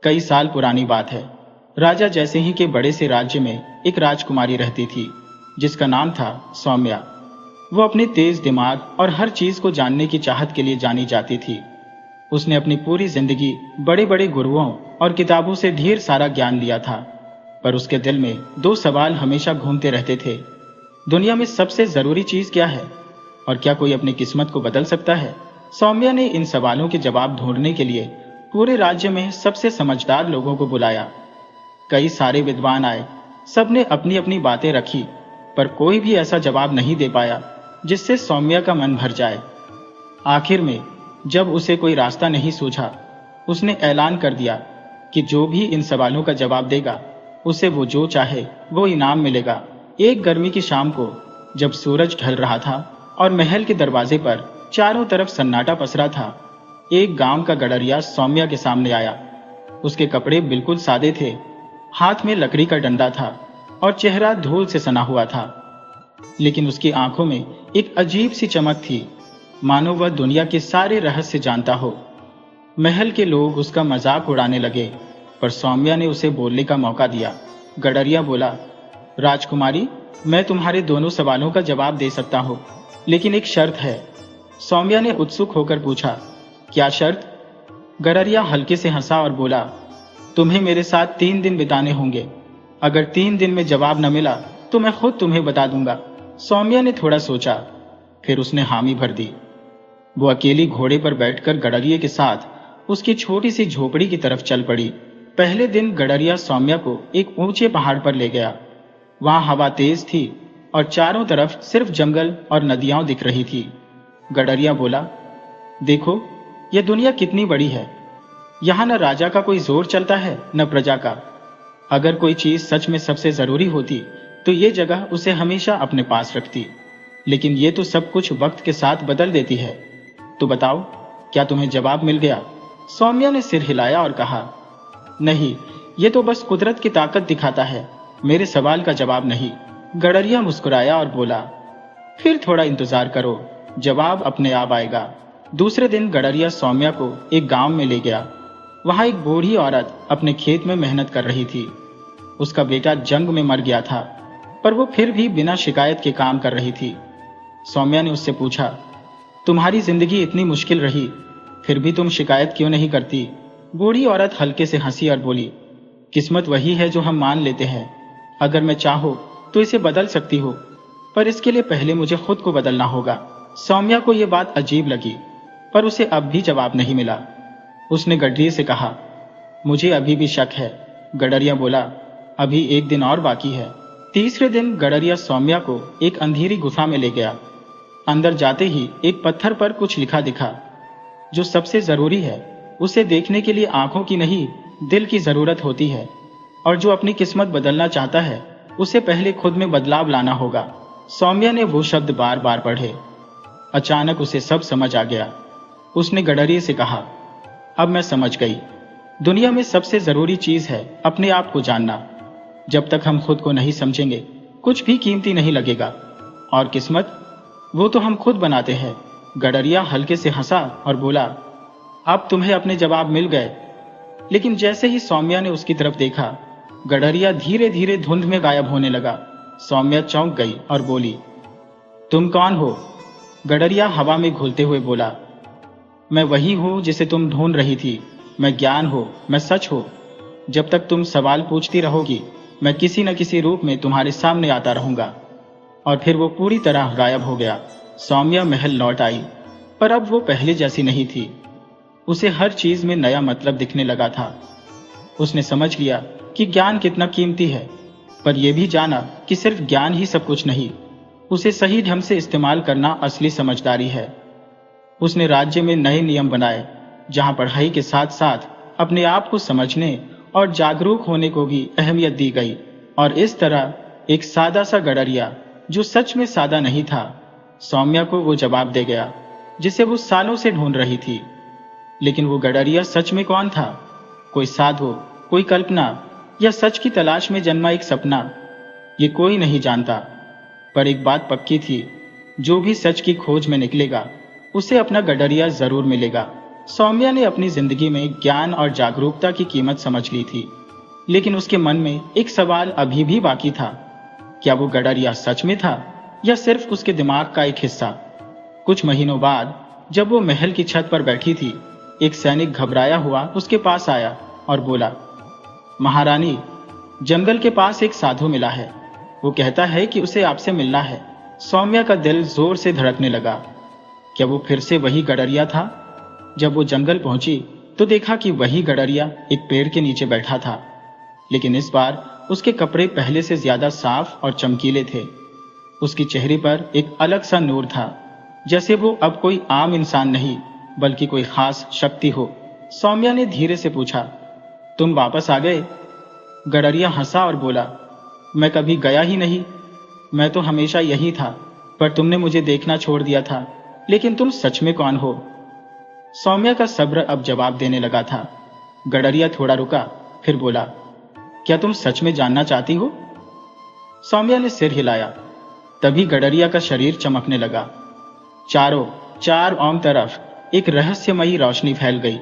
कई साल पुरानी बात है। राजा जैसे ही के बड़े से राज्य में एक राजकुमारी रहती थी जिसका नाम था सौम्या। वो अपने तेज दिमाग और हर चीज को जानने की चाहत के लिए जानी जाती थी। उसने अपनी पूरी जिंदगी बड़े बड़े गुरुओं और किताबों से ढेर सारा ज्ञान लिया था, पर उसके दिल में दो सवाल हमेशा घूमते रहते थे। दुनिया में सबसे जरूरी चीज क्या है, और क्या कोई अपनी किस्मत को बदल सकता है? सौम्या ने इन सवालों के जवाब ढूंढने के लिए पूरे राज्य में सबसे समझदार लोगों को बुलाया। कई सारे विद्वान आए, सबने अपनी अपनी बातें रखी, पर कोई भी ऐसा जवाब नहीं दे पाया जिससे सौम्या का मन भर जाए। आखिर में जब उसे कोई रास्ता नहीं सूझा, उसने ऐलान कर दिया कि जो भी इन सवालों का जवाब देगा उसे वो जो चाहे वो इनाम मिलेगा। एक गर्मी की शाम को जब सूरज ढल रहा था और महल के दरवाजे पर चारों तरफ सन्नाटा पसरा था, एक गांव का गडरिया सौम्या के सामने आया। उसके कपड़े बिल्कुल सादे थे, हाथ में लकड़ी का डंडा था और चेहरा धूल से सना हुआ था, लेकिन उसकी आंखों में एक अजीब सी चमक थी, मानो वह दुनिया के सारे रहस्य जानता हो। महल के लोग उसका मजाक उड़ाने लगे, पर सौम्या ने उसे बोलने का मौका दिया। गडरिया बोला, राजकुमारी, मैं तुम्हारे दोनों सवालों का जवाब दे सकता हूँ, लेकिन एक शर्त है। सौम्या ने उत्सुक होकर पूछा, क्या शर्त? गडरिया हल्के से हंसा और बोला, तुम्हें मेरे साथ 3 दिन बिताने होंगे। अगर 3 दिन में जवाब न मिला तो मैं खुद तुम्हें बता दूंगा। सौम्या ने थोड़ा सोचा, फिर उसने हामी भर दी। वो अकेली घोड़े पर बैठकर गडरिये के साथ उसकी छोटी सी झोपड़ी की तरफ चल पड़ी। पहले दिन गडरिया सौम्या को एक ऊंचे पहाड़ पर ले गया। वहां हवा तेज थी और चारों तरफ सिर्फ जंगल और नदियां दिख रही थी। गडरिया बोला, देखो, यह दुनिया कितनी बड़ी है। यहाँ न राजा का कोई जोर चलता है न प्रजा का। अगर कोई चीज सच में सबसे जरूरी होती तो ये जगह उसे हमेशा अपने पास रखती, लेकिन ये तो सब कुछ वक्त के साथ बदल देती है। तो बताओ, क्या तुम्हें जवाब मिल गया? सौम्या ने सिर हिलाया और कहा, नहीं, ये तो बस कुदरत की ताकत दिखाता है, मेरे सवाल का जवाब नहीं। गडरिया मुस्कुराया और बोला, फिर थोड़ा इंतजार करो, जवाब अपने आप आएगा। दूसरे दिन गडरिया सौम्या को एक गांव में ले गया। वहां एक बूढ़ी औरत अपने खेत में मेहनत कर रही थी। उसका बेटा जंग में मर गया था, पर वो फिर भी बिना शिकायत के काम कर रही थी। सौम्या ने उससे पूछा, तुम्हारी जिंदगी इतनी मुश्किल रही, फिर भी तुम शिकायत क्यों नहीं करती? बूढ़ी औरत हल्के से हंसी और बोली, किस्मत वही है जो हम मान लेते हैं। अगर मैं चाहूं तो इसे बदल सकती हूँ, पर इसके लिए पहले मुझे खुद को बदलना होगा। सौम्या को यह बात अजीब लगी, पर उसे अब भी जवाब नहीं मिला। उसने गडरिये से कहा, मुझे अभी भी शक है। गडरिया बोला, अभी एक दिन और बाकी है। तीसरे दिन गडरिया सौम्या को एक अंधेरी गुफा में ले गया। अंदर जाते ही एक पत्थर पर कुछ लिखा दिखा। जो सबसे जरूरी है, उसे देखने के लिए आंखों की नहीं, दिल की जरूरत होती है, और जो अपनी किस्मत बदलना चाहता है उसे पहले खुद में बदलाव लाना होगा। सौम्या ने वो शब्द बार बार पढ़े। अचानक उसे सब समझ आ गया। उसने गडरिये से कहा, अब मैं समझ गई, दुनिया में सबसे जरूरी चीज है अपने आप को जानना। जब तक हम खुद को नहीं समझेंगे कुछ भी कीमती नहीं लगेगा, और किस्मत, वो तो हम खुद बनाते हैं। गडरिया हल्के से हंसा और बोला, अब तुम्हें अपने जवाब मिल गए। लेकिन जैसे ही सौम्या ने उसकी तरफ देखा, गडरिया धीरे धीरे धुंध में गायब होने लगा। सौम्या चौंक गई और बोली, तुम कौन हो? गडरिया हवा में घुलते हुए बोला, मैं वही हूं जिसे तुम ढूंढ रही थी। मैं ज्ञान हो, मैं सच हो। जब तक तुम सवाल पूछती रहोगी, मैं किसी न किसी रूप में तुम्हारे सामने आता रहूंगा। और फिर वो पूरी तरह गायब हो गया। सौम्या महल लौट आई, पर अब वो पहले जैसी नहीं थी। उसे हर चीज में नया मतलब दिखने लगा था। उसने समझ लिया कि ज्ञान कितना कीमती है, पर यह भी जाना कि सिर्फ ज्ञान ही सब कुछ नहीं, उसे सही ढंग से इस्तेमाल करना असली समझदारी है। उसने राज्य में नए नियम बनाए, जहां पढ़ाई के साथ साथ अपने आप को समझने और जागरूक होने को भी अहमियत दी गई। और इस तरह एक सादा सा गडरिया, जो सच में सादा नहीं था, सौम्या को वो जवाब दे गया जिसे वो सालों से ढूंढ रही थी। लेकिन वो गडरिया सच में कौन था? कोई साधु, कोई कल्पना, या सच की तलाश में जन्मा एक सपना? ये कोई नहीं जानता। पर एक बात पक्की थी, जो भी सच की खोज में निकलेगा उसे अपना गडरिया जरूर मिलेगा। सौम्या ने अपनी जिंदगी में ज्ञान और जागरूकता की कीमत समझ ली थी, लेकिन उसके मन में एक सवाल अभी भी बाकी था। क्या वो गडरिया सच में था या सिर्फ उसके दिमाग का एक हिस्सा? कुछ महीनों बाद जब वो महल की छत पर बैठी थी, एक सैनिक घबराया हुआ उसके पास आया और बोला, महारानी, जंगल के पास एक साधु मिला है। वो कहता है कि उसे आपसे मिलना है। सौम्या का दिल जोर से धड़कने लगा। क्या वो फिर से वही गडरिया था? जब वो जंगल पहुंची तो देखा कि वही गडरिया एक पेड़ के नीचे बैठा था, लेकिन इस बार उसके कपड़े पहले से ज्यादा साफ और चमकीले थे। उसकी चेहरे पर एक अलग सा नूर था, जैसे वो अब कोई आम इंसान नहीं बल्कि कोई खास शक्ति हो। सौम्या ने धीरे से पूछा, तुम वापस आ गए? गडरिया हंसा और बोला, मैं कभी गया ही नहीं। मैं तो हमेशा यही था, पर तुमने मुझे देखना छोड़ दिया था। लेकिन तुम सच में कौन हो? सौम्या का सब्र अब जवाब देने लगा था। गडरिया थोड़ा रुका, फिर बोला, क्या तुम सच में जानना चाहती हो? सौम्या ने सिर हिलाया। तभी गडरिया का शरीर चमकने लगा। चारों तरफ एक रहस्यमयी रोशनी फैल गई।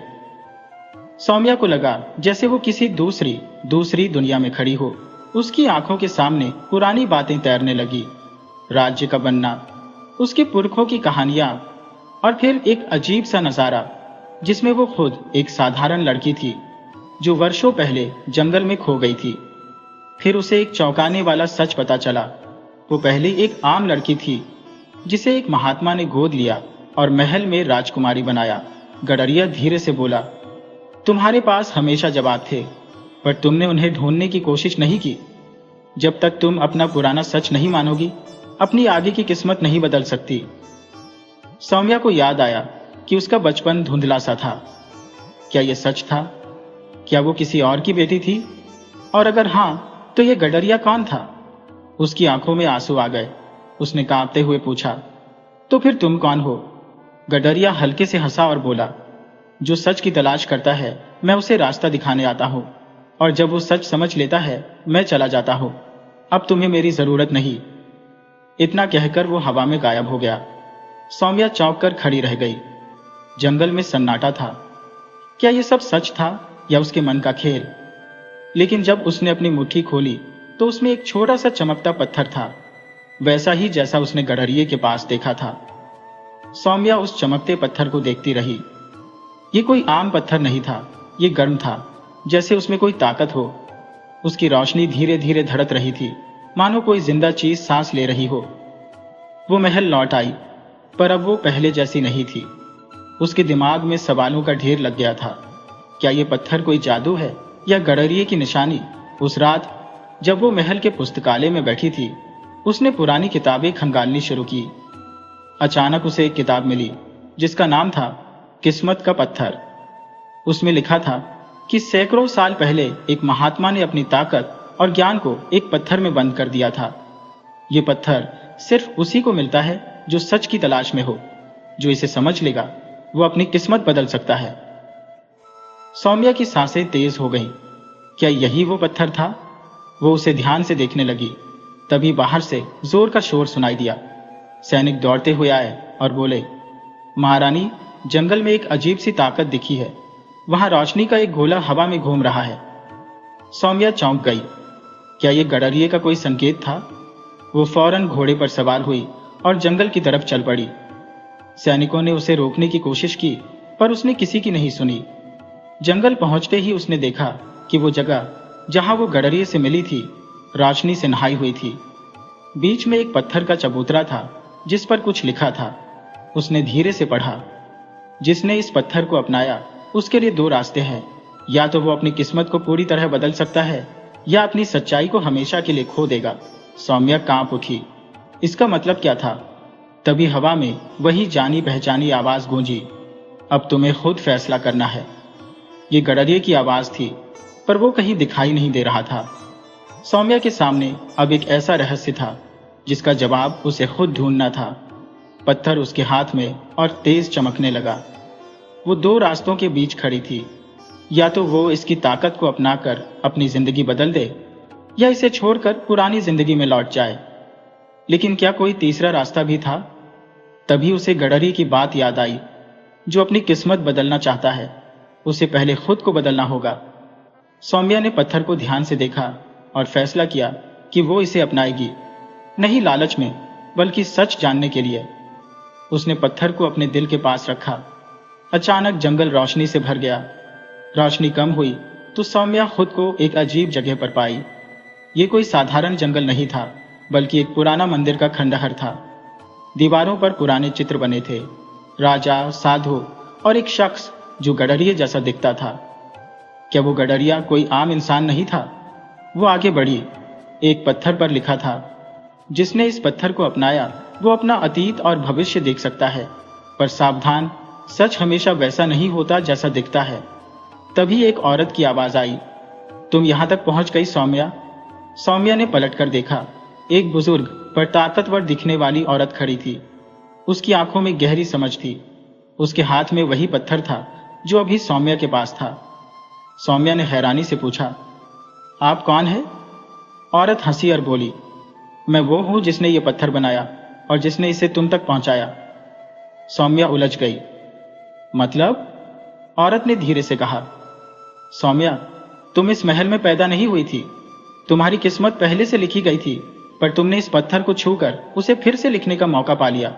सौम्या को लगा जैसे वो किसी दूसरी दुनिया में खड़ी हो। उसकी आंखों के सामने पुरानी बातें तैरने लगी, राज्य का बनना, उसके पुरखों की कहानियां, और फिर एक अजीब सा नजारा जिसमें वो खुद एक साधारण लड़की थी जो वर्षों पहले जंगल में खो गई थी। फिर उसे एक चौंकाने वाला सच पता चला। वो पहले एक आम लड़की थी जिसे एक महात्मा ने गोद लिया और महल में राजकुमारी बनाया। गडरिया धीरे से बोला, तुम्हारे पास हमेशा जवाब थे, पर तुमने उन्हें ढूंढने की कोशिश नहीं की। जब तक तुम अपना पुराना सच नहीं मानोगी, अपनी आगे की किस्मत नहीं बदल सकती। सौम्या को याद आया कि उसका बचपन धुंधला सा था। क्या यह सच था? क्या वो किसी और की बेटी थी? और अगर हां, तो यह गडरिया कौन था? उसकी आंखों में आंसू आ गए। उसने कांपते हुए पूछा, तो फिर तुम कौन हो? गडरिया हल्के से हंसा और बोला, जो सच की तलाश करता है, मैं उसे रास्ता दिखाने आता हूं, और जब वो सच समझ लेता है, मैं चला जाता हूं। अब तुम्हें मेरी जरूरत नहीं। इतना कहकर वो हवा में गायब हो गया। सौम्या चौंक कर खड़ी रह गई। जंगल में सन्नाटा था। क्या यह सब सच था या उसके मन का खेल? लेकिन जब उसने अपनी मुट्ठी खोली तो उसमें एक छोटा सा चमकता पत्थर था, वैसा ही जैसा उसने गडरिये के पास देखा था। सौम्या उस चमकते पत्थर को देखती रही। ये कोई आम पत्थर नहीं था, ये गर्म था, जैसे उसमें कोई ताकत हो। उसकी रोशनी धीरे धीरे धड़क रही थी, मानो कोई जिंदा चीज सांस ले रही हो। वो महल लौट आई, पर अब वो पहले जैसी नहीं थी। उसके दिमाग में सवालों का ढेर लग गया था। क्या ये पत्थर कोई जादू है या गडरिये की निशानी? उस रात जब वो महल के पुस्तकालय में बैठी थी, उसने पुरानी किताबें खंगालनी शुरू की। अचानक उसे एक किताब मिली जिसका नाम था किस्मत का पत्थर। उसमें लिखा था कि सैकड़ों साल पहले एक महात्मा ने अपनी ताकत और ज्ञान को एक पत्थर में बंद कर दिया था। ये पत्थर सिर्फ उसी को मिलता है जो सच की तलाश में हो। जो इसे समझ लेगा, वो अपनी किस्मत बदल सकता है। सौम्या की सांसें तेज हो गईं। क्या यही वो पत्थर था? वो उसे ध्यान से देखने लगी। तभी बाहर से जोर का शोर सुनाई दिया। सैनिक दौड़ते हुए आए और बोले, महारानी, जंगल में एक अजीब सी ताकत दिखी है। वहां रोशनी का एक गोला हवा में घूम रहा है। सौम्या चौंक गई। क्या यह गडरिये का कोई संकेत था? वो फौरन घोड़े पर सवार हुई और जंगल की तरफ चल पड़ी। सैनिकों ने उसे रोकने की कोशिश की, पर उसने किसी की नहीं सुनी। जंगल पहुंचते ही उसने देखा कि वो जगह जहां वो गडरिये से मिली थी, रोशनी से नहाई हुई थी। बीच में एक पत्थर का चबूतरा था जिस पर कुछ लिखा था। उसने धीरे से पढ़ा, जिसने इस पत्थर को अपनाया उसके लिए दो रास्ते हैं। या तो वो अपनी किस्मत को पूरी तरह बदल सकता है, या अपनी सच्चाई को हमेशा के लिए खो देगा। सौम्या कांप उठी। इसका मतलब क्या था? तभी हवा में वही जानी पहचानी आवाज गूंजी, अब तुम्हें खुद फैसला करना है। ये गडरिये की आवाज थी, पर वो कहीं दिखाई नहीं दे रहा था। सौम्या के सामने अब एक ऐसा रहस्य था जिसका जवाब उसे खुद ढूंढना था। पत्थर उसके हाथ में और तेज चमकने लगा। वो दो रास्तों के बीच खड़ी थी। या तो वो इसकी ताकत को अपनाकर अपनी जिंदगी बदल दे, या इसे छोड़कर पुरानी जिंदगी में लौट जाए। लेकिन क्या कोई तीसरा रास्ता भी था? तभी उसे गडरिये की बात याद आई। जो अपनी किस्मत बदलना चाहता है उसे पहले खुद को बदलना होगा। सौम्या ने पत्थर को ध्यान से देखा और फैसला किया कि वो इसे अपनाएगी, नहीं लालच में बल्कि सच जानने के लिए। उसने पत्थर को अपने दिल के पास रखा। अचानक जंगल रोशनी से भर गया। रोशनी कम हुई तो सौम्या खुद को एक अजीब जगह पर पाई। ये कोई साधारण जंगल नहीं था, बल्कि एक पुराना मंदिर का खंडहर था। दीवारों पर पुराने चित्र बने थे, राजा, साधु और एक शख्स जो गडरिये जैसा दिखता था। क्या वो गडरिया कोई आम इंसान नहीं था? वो आगे बढ़ी। एक पत्थर पर लिखा था, जिसने इस पत्थर को अपनाया वो अपना अतीत और भविष्य देख सकता है, पर सावधान, सच हमेशा वैसा नहीं होता जैसा दिखता है। तभी एक औरत की आवाज आई, तुम यहां तक पहुंच गई सौम्या? सौम्या ने पलटकर देखा। एक बुजुर्ग पर ताकतवर दिखने वाली औरत खड़ी थी। उसकी आंखों में गहरी समझ थी। उसके हाथ में वही पत्थर था जो अभी सौम्या के पास था। सौम्या ने हैरानी से पूछा, आप कौन है? औरत हंसी और बोली, मैं वो हूं जिसने ये पत्थर बनाया और जिसने इसे तुम तक पहुंचाया। सौम्या उलझ गई। मतलब? औरत ने धीरे से कहा, सौम्या, तुम इस महल में पैदा नहीं हुई थी। तुम्हारी किस्मत पहले से लिखी गई थी, पर तुमने इस पत्थर को छूकर उसे फिर से लिखने का मौका पा लिया।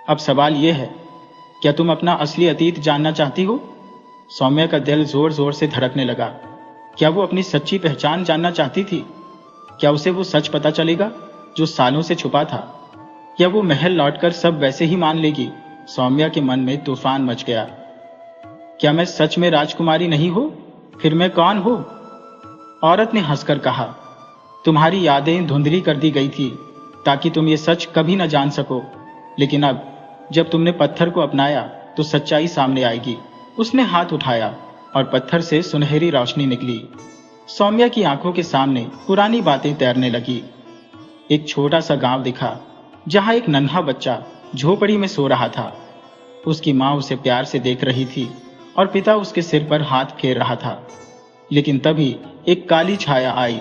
अब सवाल यह है, क्या तुम अपना असली अतीत जानना चाहती हो? सौम्या का दिल जोर जोर से धड़कने लगा। क्या वो अपनी सच्ची पहचान जानना चाहती थी? क्या उसे वो सच पता चलेगा जो सालों से छुपा था? या वो महल लौटकर सब वैसे ही मान लेगी? सौम्या के मन में तूफान मच गया। क्या मैं सच में राजकुमारी नहीं हूं? फिर मैं कौन हूं? औरत ने हंसकर कहा, तुम्हारी यादें धुंधली कर दी गई थी ताकि तुम ये सच कभी न जान सको, लेकिन अब जब तुमने पत्थर को अपनाया तो सच्चाई सामने आएगी। उसने हाथ उठाया और पत्थर से सुनहरी रोशनी निकली। सौम्या की आंखों के सामने पुरानी बातें तैरने लगी। एक छोटा सा गांव दिखा जहां एक नन्हा बच्चा झोपड़ी में सो रहा था। उसकी मां उसे प्यार से देख रही थी और पिता उसके सिर पर हाथ फेर रहा था। लेकिन तभी एक काली छाया आई।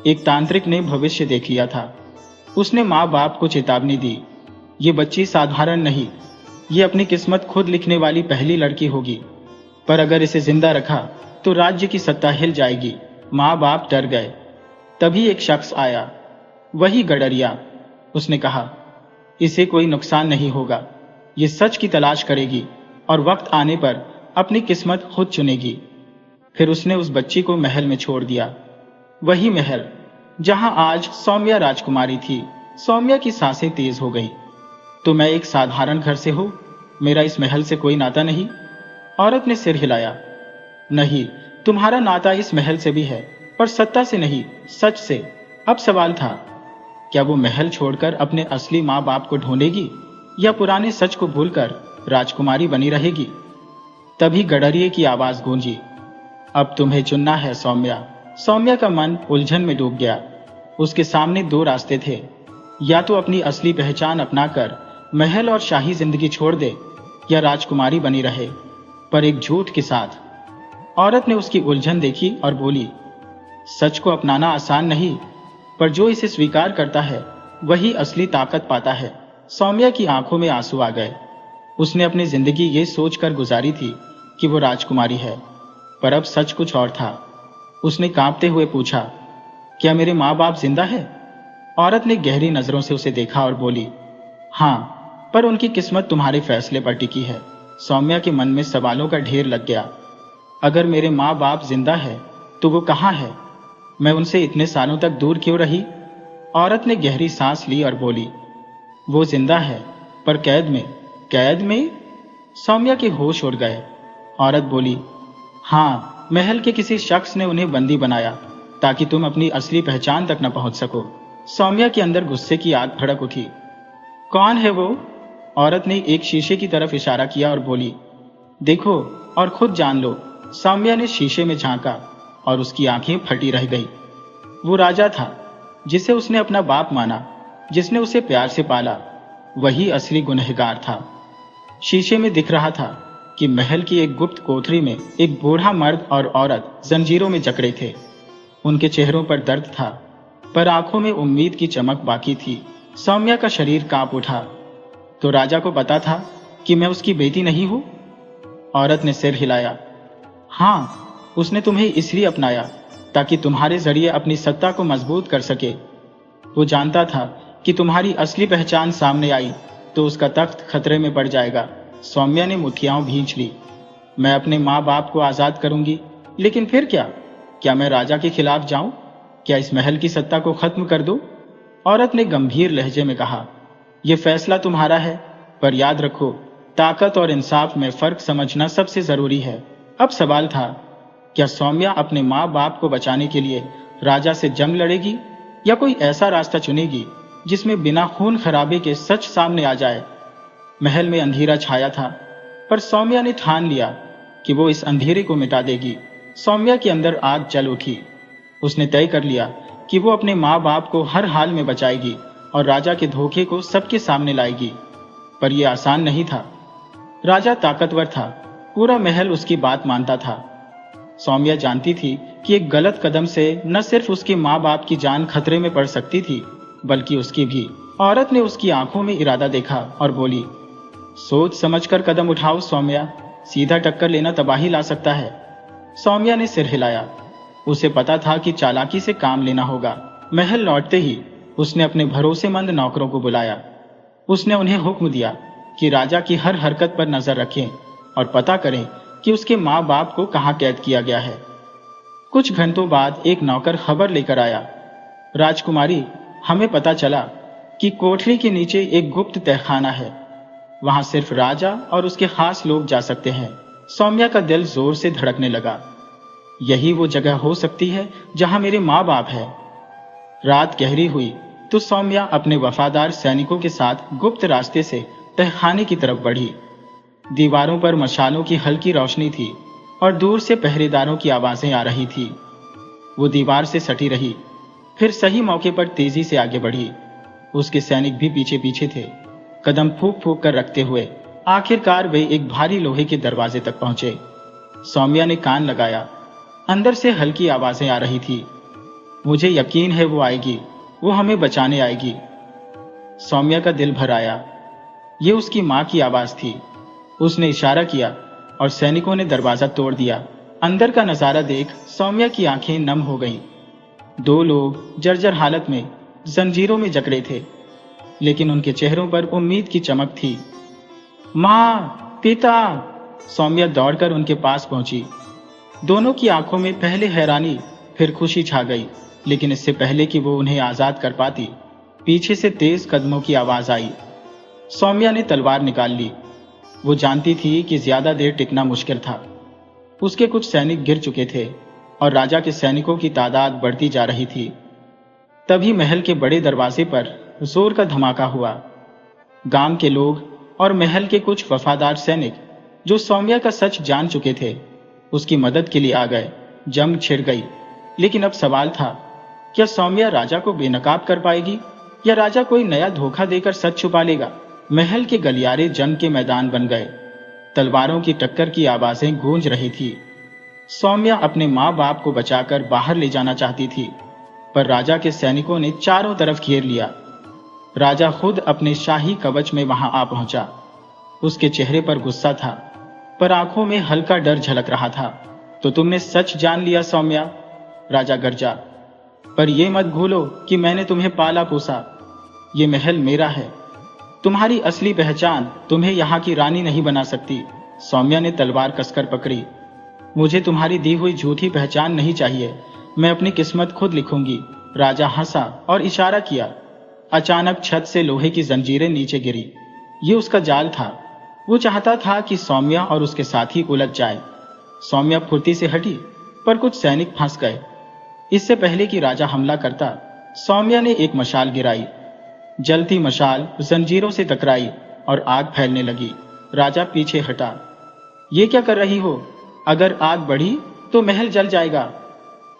एक तांत्रिक ने भविष्य देख लिया था। उसने माँ बाप को चेतावनी दी, ये बच्ची साधारण नहीं, ये अपनी किस्मत खुद लिखने वाली पहली लड़की होगी। पर अगर इसे जिंदा रखा तो राज्य की सत्ता हिल जाएगी। माँ बाप डर गए। तभी एक शख्स आया, वही गडरिया। उसने कहा, इसे कोई नुकसान नहीं होगा, ये सच की तलाश करेगी और वक्त आने पर अपनी किस्मत खुद चुनेगी। फिर उसने उस बच्ची को महल में छोड़ दिया, वही महल जहां आज सौम्या राजकुमारी थी। सौम्या की सांसें तेज हो गई। तो मैं एक साधारण घर से हूं, मेरा इस महल से कोई नाता नहीं? औरत ने सिर हिलाया। नहीं, तुम्हारा नाता इस महल से भी है, पर सत्ता से नहीं, सच से। अब सवाल था, क्या वो महल छोड़कर अपने असली माँ बाप को ढूंढेगी या पुराने सच को भूलकर राजकुमारी बनी रहेगी? तभी गडरिये की आवाज गूंजी, अब तुम्हें चुनना है सौम्या। सौम्या का मन उलझन में डूब गया। उसके सामने दो रास्ते थे, या तो अपनी असली पहचान अपनाकर महल और शाही जिंदगी छोड़ दे, या राजकुमारी बनी रहे, पर एक झूठ के साथ। औरत ने उसकी उलझन देखी और बोली, सच को अपनाना आसान नहीं, पर जो इसे स्वीकार करता है वही असली ताकत पाता है। सौम्या की आंखों में आंसू आ गए। उसने अपनी जिंदगी ये सोचकर गुजारी थी कि वो राजकुमारी है, पर अब सच कुछ और था। उसने कांपते हुए पूछा, क्या मेरे माँ बाप जिंदा है? औरत ने गहरी नजरों से उसे देखा और बोली, हाँ, पर उनकी किस्मत तुम्हारे फैसले पर टिकी है। सौम्या के मन में सवालों का ढेर लग गया। अगर मेरे माँ बाप जिंदा है तो वो कहाँ है? मैं उनसे इतने सालों तक दूर क्यों रही? औरत ने गहरी सांस ली और बोली, वो जिंदा है, पर कैद में। कैद में? सौम्या के होश उड़ गए। औरत बोली, हाँ, महल के किसी शख्स ने उन्हें बंदी बनाया ताकि तुम अपनी असली पहचान तक न पहुंच सको। सौम्या के अंदर गुस्से की आग भड़क उठी। कौन है वो? औरत ने एक शीशे की तरफ इशारा किया और बोली, देखो और खुद जान लो। सौम्या ने शीशे में झांका और उसकी आंखें फटी रह गई। वो राजा था जिसे उसने अपना बाप माना, जिसने उसे प्यार से पाला, वही असली गुनहगार था। शीशे में दिख रहा था कि महल की एक गुप्त कोठरी में एक बूढ़ा मर्द और औरत जंजीरों में जकड़े थे। उनके चेहरों पर दर्द था, पर आंखों में उम्मीद की चमक बाकी थी। सौम्या का शरीर कांप उठा। तो राजा को पता था कि मैं उसकी बेटी नहीं हूं? औरत ने सिर हिलाया। हाँ, उसने तुम्हें इसलिए अपनाया ताकि तुम्हारे जरिए अपनी सत्ता को मजबूत कर सके। वो जानता था कि तुम्हारी असली पहचान सामने आई तो उसका तख्त खतरे में पड़ जाएगा। सौम्या ने मुठियाओं भींच ली। मैं अपने माँ बाप को आजाद करूंगी, लेकिन फिर क्या? क्या मैं राजा के खिलाफ जाऊं? क्या इस महल की सत्ता को खत्म कर दूं? औरत ने गंभीर लहजे में कहा, यह फैसला तुम्हारा है, पर याद रखो, ताकत और इंसाफ में फर्क समझना सबसे जरूरी है। अब सवाल था, क्या सौम्या अपने माँ बाप को बचाने के लिए राजा से जंग लड़ेगी या कोई ऐसा रास्ता चुनेगी जिसमें बिना खून खराबे के सच सामने आ जाए? महल में अंधेरा छाया था, पर सौम्या ने ठान लिया कि वो इस अंधेरे को मिटा देगी। सौम्या के अंदर आग जल उठी। उसने तय कर लिया कि वो अपने माँ बाप को हर हाल में बचाएगी और राजा के धोखे को सबके सामने लाएगी। पर यह आसान नहीं था। राजा ताकतवर था, पूरा महल उसकी बात मानता था। सौम्या जानती थी कि एक गलत कदम से न सिर्फ उसके माँ बाप की जान खतरे में पड़ सकती थी, बल्कि उसकी भी। औरत ने उसकी आंखों में इरादा देखा और बोली, सोच समझकर कदम उठाओ सौम्या, सीधा टक्कर लेना तबाही ला सकता है। सौम्या ने सिर हिलाया। उसे पता था कि चालाकी से काम लेना होगा। महल लौटते ही उसने अपने भरोसेमंद नौकरों को बुलाया। उसने उन्हें हुक्म दिया कि राजा की हर हरकत पर नजर रखें और पता करें कि उसके माँ बाप को कहाँ कैद किया गया है। कुछ घंटों बाद एक नौकर खबर लेकर आया, राजकुमारी, हमें पता चला कि कोठरी के नीचे एक गुप्त तहखाना है। वहां सिर्फ राजा और उसके खास लोग जा सकते हैं। सौम्या का दिल जोर से धड़कने लगा। यही वो जगह हो सकती है जहां मेरे माँ बाप हैं। रात गहरी हुई तो सौम्या अपने वफादार सैनिकों के साथ गुप्त रास्ते से तहखाने की तरफ बढ़ी। दीवारों पर मशालों की हल्की रोशनी थी और दूर से पहरेदारों की आवाजें आ रही थी। वो दीवार से सटी रही, फिर सही मौके पर तेजी से आगे बढ़ी। उसके सैनिक भी पीछे पीछे थे, कदम फूंक फूंक कर रखते हुए। आखिरकार वे एक भारी लोहे के दरवाजे तक पहुंचे। सौम्या ने कान लगाया। अंदर से हल्की आवाजें आ रही थी। मुझे यकीन है वो आएगी, वो हमें बचाने आएगी। सौम्या का दिल भर आया। ये उसकी मां की आवाज थी। उसने इशारा किया और सैनिकों ने दरवाजा तोड़ दिया। अंदर का नजारा देख सौम्या की आंखें नम हो गईं। 2 लोग जर्जर हालत में जंजीरों में जकड़े थे, लेकिन उनके चेहरों पर उम्मीद की चमक थी। मां, पिता! सौम्या दौड़कर उनके पास पहुंची। दोनों की आंखों में पहले हैरानी, फिर खुशी छा गई। लेकिन इससे पहले कि वो उन्हें आजाद कर पाती, पीछे से तेज कदमों की आवाज आई। सौम्या ने तलवार निकाल ली। वो जानती थी कि ज्यादा देर टिकना मुश्किल था। उसके कुछ सैनिक गिर चुके थे और राजा के सैनिकों की तादाद बढ़ती जा रही थी। तभी महल के बड़े दरवाजे पर जोर का धमाका हुआ। गांव के लोग और महल के कुछ वफादार सैनिक जो सौम्या का सच जान चुके थे, उसकी मदद के लिए आ गए। जंग छिड़ गई, लेकिन अब सवाल था, क्या सौम्या राजा को बेनकाब कर पाएगी या राजा कोई नया धोखा देकर सच छुपा लेगा? महल के गलियारे जंग के मैदान बन गए। तलवारों की टक्कर की आवाजें गूंज रही थी। सौम्या अपने माँ बाप को बचाकर बाहर ले जाना चाहती थी, पर राजा के सैनिकों ने चारों तरफ घेर लिया। राजा खुद अपने शाही कवच में वहां आ पहुंचा। उसके चेहरे पर गुस्सा था, पर आंखों में हल्का डर झलक रहा था। तो तुमने सच जान लिया सौम्या, राजा गरजा। पर यह मत भूलो कि मैंने तुम्हें पाला पोसा। ये महल मेरा है। तुम्हारी असली पहचान तुम्हें यहाँ की रानी नहीं बना सकती। सौम्या ने तलवार कसकर पकड़ी। मुझे तुम्हारी दी हुई झूठी पहचान नहीं चाहिए। मैं अपनी किस्मत खुद लिखूंगी। राजा हंसा और इशारा किया। अचानक छत से लोहे की जंजीरें नीचे गिरी। ये उसका जाल था। वो चाहता था कि सौम्या और उसके साथी उलझ जाए। सौम्या फुर्ती से हटी, पर कुछ सैनिक फंस गए। इससे पहले कि राजा हमला करता, सौम्या ने एक मशाल गिराई। जलती मशाल जंजीरों से टकराई और आग फैलने लगी। राजा पीछे हटा। ये क्या कर रही हो? अगर आग बढ़ी तो महल जल जाएगा।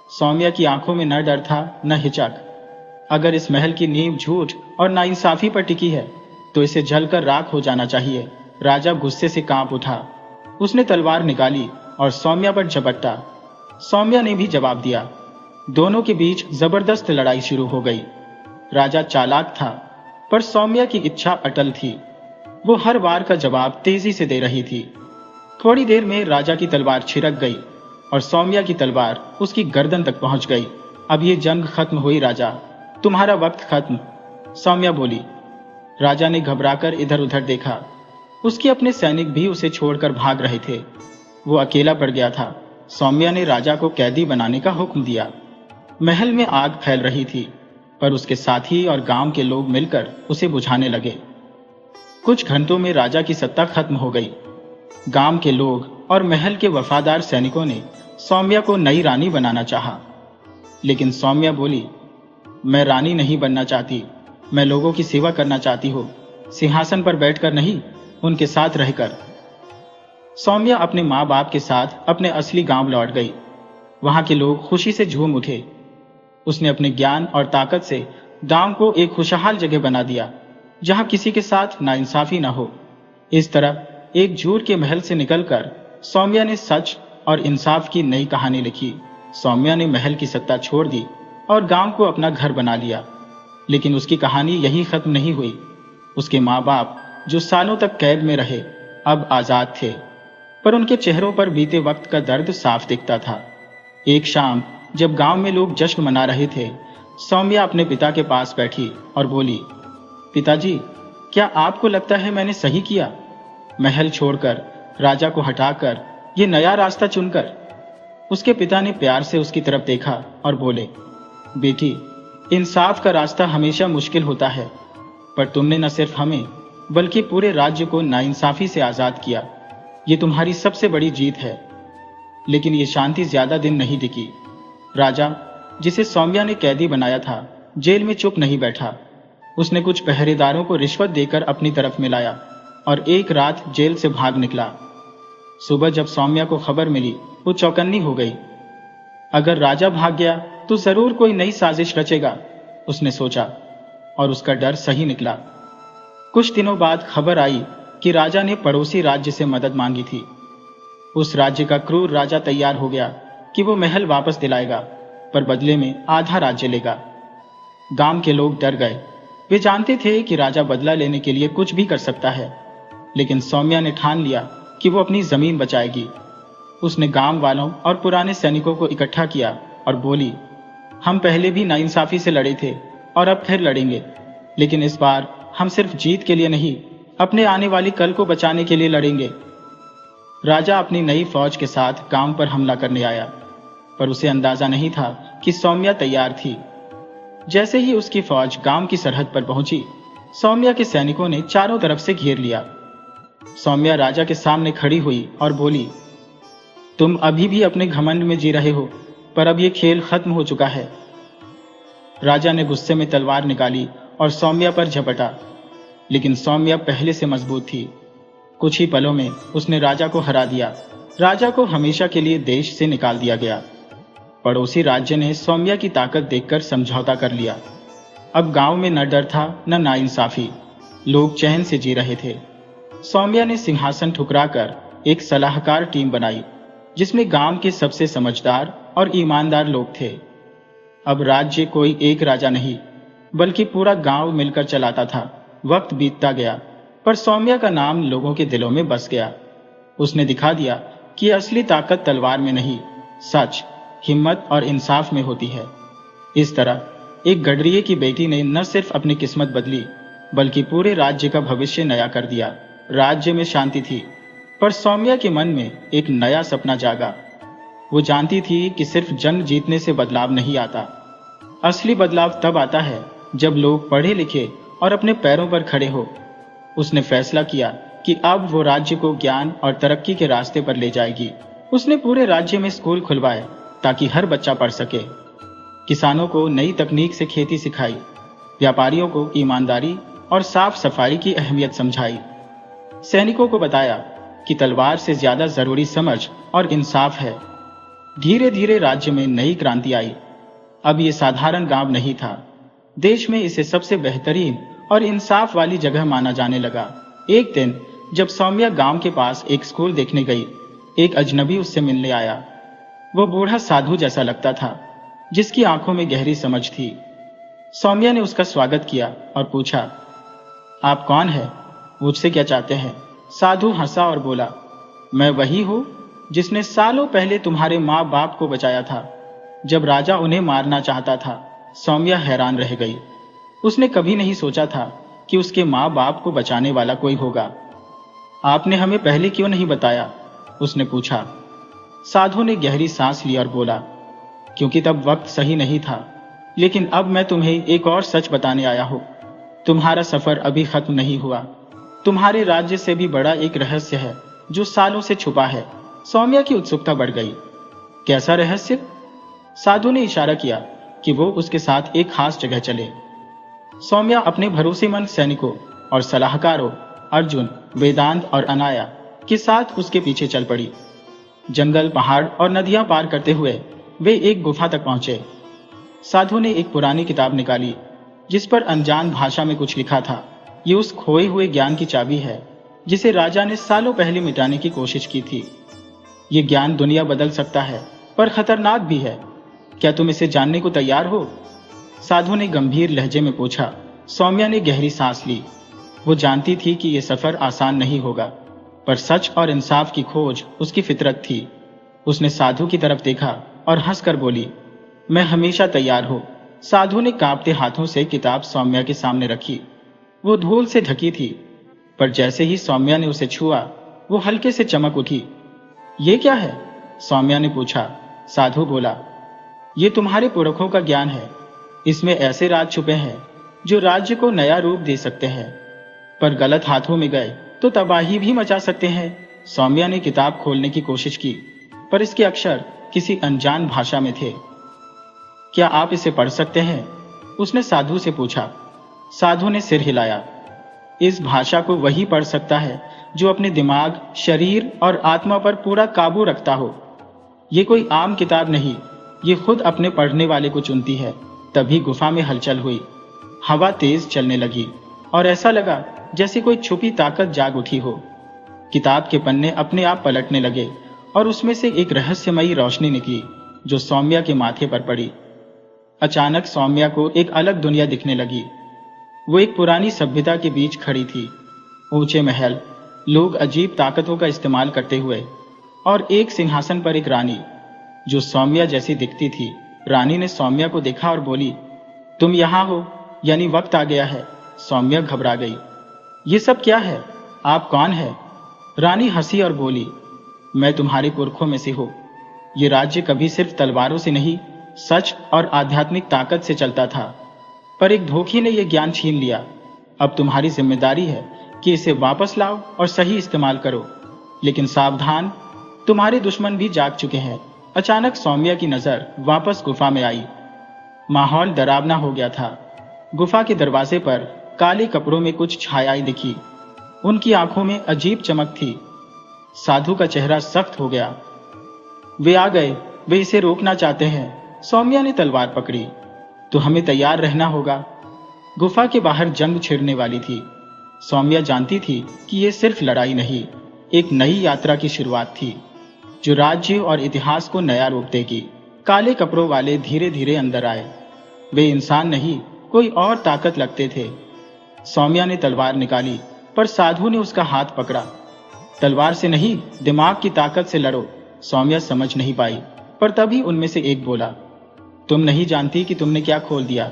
सौम्या की आंखों में न डर था, न हिचक। अगर इस महल की नींव झूठ और नाइंसाफी पर टिकी है तो इसे जलकर राख हो जाना चाहिए। राजा गुस्से से कांप उठा। उसने तलवार निकाली और सौम्या पर झपटा। सौम्या ने भी जवाब दिया। दोनों के बीच जबरदस्त लड़ाई शुरू हो गई। राजा चालाक था, पर सौम्या की इच्छा अटल थी। वो हर बार का जवाब तेजी से दे रही थी। थोड़ी देर में राजा की तलवार छिड़क गई और सौम्या की तलवार उसकी गर्दन तक पहुंच गई। अब ये जंग खत्म हुई राजा, तुम्हारा वक्त खत्म, सौम्या बोली। राजा ने घबराकर इधर उधर देखा। उसके अपने सैनिक भी उसे छोड़कर भाग रहे थे। वो अकेला पड़ गया था। सौम्या ने राजा को कैदी बनाने का हुक्म दिया। महल में आग फैल रही थी, पर उसके साथी और गांव के लोग मिलकर उसे बुझाने लगे। कुछ घंटों में राजा की सत्ता खत्म हो गई। गांव के लोग और महल के वफादार सैनिकों ने सौम्या को नई रानी बनाना चाहा, लेकिन सौम्या बोली, मैं रानी नहीं बनना चाहती, मैं लोगों की सेवा करना चाहती हूँ, सिंहासन पर बैठकर नहीं, उनके साथ रहकर। सौम्या अपने माँ बाप के साथ अपने असली गांव लौट गई। वहां के लोग खुशी से झूम उठे। उसने अपने ज्ञान और ताकत से गांव को एक खुशहाल जगह बना दिया, जहां किसी के साथ नाइंसाफी न हो। इस तरह एक झूठ के महल से निकलकर सौम्या ने सच और इंसाफ की नई कहानी लिखी। सौम्या ने महल की सत्ता छोड़ दी और गांव को अपना घर बना लिया। लेकिन उसकी कहानी यहीं खत्म नहीं हुई। उसके माँ बाप जो सालों तक कैद में रहे, अब आजाद थे, पर उनके चेहरों पर बीते वक्त का दर्द साफ दिखता था। एक शाम जब गांव में लोग जश्न मना रहे थे, सौम्या अपने पिता के पास बैठी और बोली, पिताजी, क्या आपको लगता है मैंने सही किया, महल छोड़कर, राजा को हटाकर, ये नया रास्ता चुनकर? उसके पिता ने प्यार से उसकी तरफ देखा और बोले, बेटी, इंसाफ का रास्ता हमेशा मुश्किल होता है, पर तुमने न सिर्फ हमें बल्कि पूरे राज्य को नाइंसाफी से आजाद किया। ये तुम्हारी सबसे बड़ी जीत है। लेकिन ये शांति ज्यादा दिन नहीं टिकी। राजा, जिसे सौम्या ने कैदी बनाया था, जेल में चुप नहीं बैठा। उसने कुछ पहरेदारों को रिश्वत देकर अपनी तरफ मिलाया और एक रात जेल से भाग निकला। सुबह जब सौम्या को खबर मिली, वो चौकन्नी हो गई। अगर राजा भाग गया तो जरूर कोई नई साजिश रचेगा, उसने सोचा, और उसका डर सही निकला। कुछ दिनों बाद खबर आई कि राजा ने पड़ोसी राज्य से मदद मांगी थी। उस राज्य का क्रूर राजा तैयार हो गया कि वो महल वापस दिलाएगा, पर बदले में आधा राज्य लेगा। गांव के लोग डर गए। वे जानते थे कि राजा बदला लेने के लिए कुछ भी कर सकता है, लेकिन सौम्या ने ठान लिया कि वो अपनी जमीन बचाएगी। उसने गांव वालों और पुराने सैनिकों को इकट्ठा किया और बोली, हम पहले भी नाइंसाफी से लड़े थे और अब फिर लड़ेंगे, लेकिन इस बार हम सिर्फ जीत के लिए नहीं, अपने आने वाली कल को बचाने के लिए लड़ेंगे। राजा अपनी नई फौज के साथ गांव पर हमला करने आया, पर उसे अंदाजा नहीं था कि सौम्या तैयार थी। जैसे ही उसकी फौज गांव की सरहद पर पहुंची, सौम्या के सैनिकों ने चारों तरफ से घेर लिया। सौम्या राजा के सामने खड़ी हुई और बोली, तुम अभी भी अपने घमंड में जी रहे हो, पर अब यह खेल खत्म हो चुका है। राजा ने गुस्से में तलवार निकाली और सौम्या पर झपटा, लेकिन सौम्या पहले से मजबूत थी। कुछ ही पलों में उसने राजा को हरा दिया। राजा को हमेशा के लिए देश से निकाल दिया गया। पड़ोसी राज्य ने सौम्या की ताकत देखकर समझौता कर लिया। अब गांव में न डर था न नाइंसाफी। लोग चैन से जी रहे थे। सौम्या ने सिंहासन ठुकराकर एक सलाहकार टीम बनाई, जिसमें गांव के सबसे समझदार और ईमानदार लोग थे। अब राज्य कोई एक राजा नहीं, बल्कि पूरा गांव मिलकर चलाता था। वक्त बीतता गया, पर सौम्या का नाम लोगों के दिलों में बस गया। उसने दिखा दिया कि असली ताकत तलवार में नहीं, सच, हिम्मत और इंसाफ में होती है। इस तरह एक गडरिये की बेटी ने न सिर्फ अपनी किस्मत बदली, बल्कि पूरे राज्य का भविष्य नया कर दिया। राज्य में शांति थी, पर सौम्या के मन में एक नया सपना जागा। वो जानती थी कि सिर्फ जंग जीतने से बदलाव नहीं आता। असली बदलाव तब आता है जब लोग पढ़े लिखे और अपने पैरों पर खड़े हो। उसने फैसला किया कि अब वो राज्य को ज्ञान और तरक्की के रास्ते पर ले जाएगी। उसने पूरे राज्य में स्कूल खुलवाए ताकि हर बच्चा पढ़ सके। किसानों को नई तकनीक से खेती सिखाई, व्यापारियों को ईमानदारी और साफ सफाई की अहमियत समझाई। सैनिकों को बताया कि तलवार से ज्यादा जरूरी समझ और इंसाफ है। धीरे धीरे राज्य में नई क्रांति आई। अब ये साधारण गांव नहीं था, देश में इसे सबसे बेहतरीन और इंसाफ वाली जगह माना जाने लगा। एक दिन जब सौम्या गांव के पास एक स्कूल देखने गई, एक अजनबी उससे मिलने आया। वो बूढ़ा साधु जैसा लगता था, जिसकी आंखों में गहरी समझ थी। सौम्या ने उसका स्वागत किया और पूछा, आप कौन है? मुझसे क्या चाहते हैं? साधु हंसा और बोला, मैं वही हूं जिसने सालों पहले तुम्हारे माँ बाप को बचाया था जब राजा उन्हें मारना चाहता था। सौम्या हैरान रह गई। उसने कभी नहीं सोचा था कि उसके माँ बाप को बचाने वाला कोई होगा। आपने हमें पहले क्यों नहीं बताया? उसने पूछा। साधु ने गहरी सांस ली और बोला, क्योंकि तब वक्त सही नहीं था। लेकिन अब मैं तुम्हें एक और सच बताने आया हूं। तुम्हारा सफर अभी खत्म नहीं हुआ। तुम्हारे राज्य से भी बड़ा एक रहस्य है जो सालों से छुपा है। सौम्या की उत्सुकता बढ़ गई। कैसा रहस्य? साधु ने इशारा किया कि वो उसके साथ एक खास जगह चले। सौम्या अपने भरोसेमंद सैनिकों और सलाहकारों अर्जुन, वेदांत और अनाया के साथ उसके पीछे चल पड़ी। जंगल, पहाड़ और नदियां पार करते हुए वे एक गुफा तक पहुंचे। साधु ने एक पुरानी किताब निकाली जिस पर अनजान भाषा में कुछ लिखा था। ये उस खोए हुए ज्ञान की चाबी है जिसे राजा ने सालों पहले मिटाने की कोशिश की थी। ये ज्ञान दुनिया बदल सकता है, पर खतरनाक भी है। क्या तुम इसे जानने को तैयार हो? साधु ने गंभीर लहजे में पूछा। सौम्या ने गहरी सांस ली। वो जानती थी कि यह सफर आसान नहीं होगा, पर सच और इंसाफ की खोज उसकी फितरत थी। उसने साधु की तरफ देखा और हंसकर बोली, मैं हमेशा तैयार हूं। साधु ने कांपते हाथों से किताब सौम्या के सामने रखी। वो धूल से ढकी थी, पर जैसे ही सौम्या ने उसे छुआ, वो हल्के से चमक उठी। ये क्या है? सौम्या ने पूछा। साधु बोला, ये तुम्हारे पुरखों का ज्ञान है। इसमें ऐसे राज छुपे हैं जो राज्य को नया रूप दे सकते हैं, पर गलत हाथों में गए तो तबाही भी मचा सकते हैं। सौम्या ने किताब खोलने की कोशिश की, पर इसके अक्षर किसी अनजान भाषा में थे। क्या आप इसे पढ़ सकते हैं? उसने साधु से पूछा। साधु ने सिर हिलाया। इस भाषा को वही पढ़ सकता है जो अपने दिमाग, शरीर और आत्मा पर पूरा काबू रखता हो। ये कोई आम किताब नहीं, ये खुद अपने पढ़ने वाले को चुनती है। तभी गुफा में हलचल हुई। हवा तेज चलने लगी और ऐसा लगा जैसे कोई छुपी ताकत जाग उठी हो। किताब के पन्ने अपने आप पलटने लगे और उसमें से एक रहस्यमयी रोशनी निकली जो सौम्या के माथे पर पड़ी। अचानक सौम्या को एक अलग दुनिया दिखने लगी। वो एक पुरानी सभ्यता के बीच खड़ी थी। ऊंचे महल, लोग अजीब ताकतों का इस्तेमाल करते हुए, और एक सिंहासन पर एक रानी जो सौम्या जैसी दिखती थी। रानी ने सौम्या को देखा और बोली, तुम यहां हो, यानी वक्त आ गया है। सौम्या घबरा गई। ये सब क्या है? आप कौन है? रानी हंसी और बोली, मैं तुम्हारे पुरखों में से हूं। ये राज्य कभी सिर्फ तलवारों से नहीं, सच और आध्यात्मिक ताकत से चलता था, पर एक धोखे ने यह ज्ञान छीन लिया। अब तुम्हारी जिम्मेदारी है कि इसे वापस लाओ और सही इस्तेमाल करो। लेकिन सावधान, तुम्हारे दुश्मन भी जाग चुके हैं। अचानक सौम्या की नजर वापस गुफा में आई। माहौल डरावना हो गया था। गुफा के दरवाजे पर काले कपड़ों में कुछ छायाएं दिखी। उनकी आंखों में अजीब चमक थी। साधु का चेहरा सख्त हो गया। वे आ गए, वे इसे रोकना चाहते हैं। सौम्या ने तलवार पकड़ी। तो हमें तैयार रहना होगा। गुफा के बाहर जंग छिड़ने वाली थी। सौम्या जानती थी कि यह सिर्फ लड़ाई नहीं, एक नई यात्रा की शुरुआत थी जो राज्य और इतिहास को नया रूप देगी। काले कपड़ों वाले धीरे धीरे अंदर आए। वे इंसान नहीं, कोई और ताकत लगते थे। सौम्या ने तलवार निकाली, पर साधु ने उसका हाथ पकड़ा। तलवार से नहीं, दिमाग की ताकत से लड़ो। सौम्या समझ नहीं पाई, पर तभी उनमें से एक बोला, तुम नहीं जानती कि तुमने क्या खोल दिया।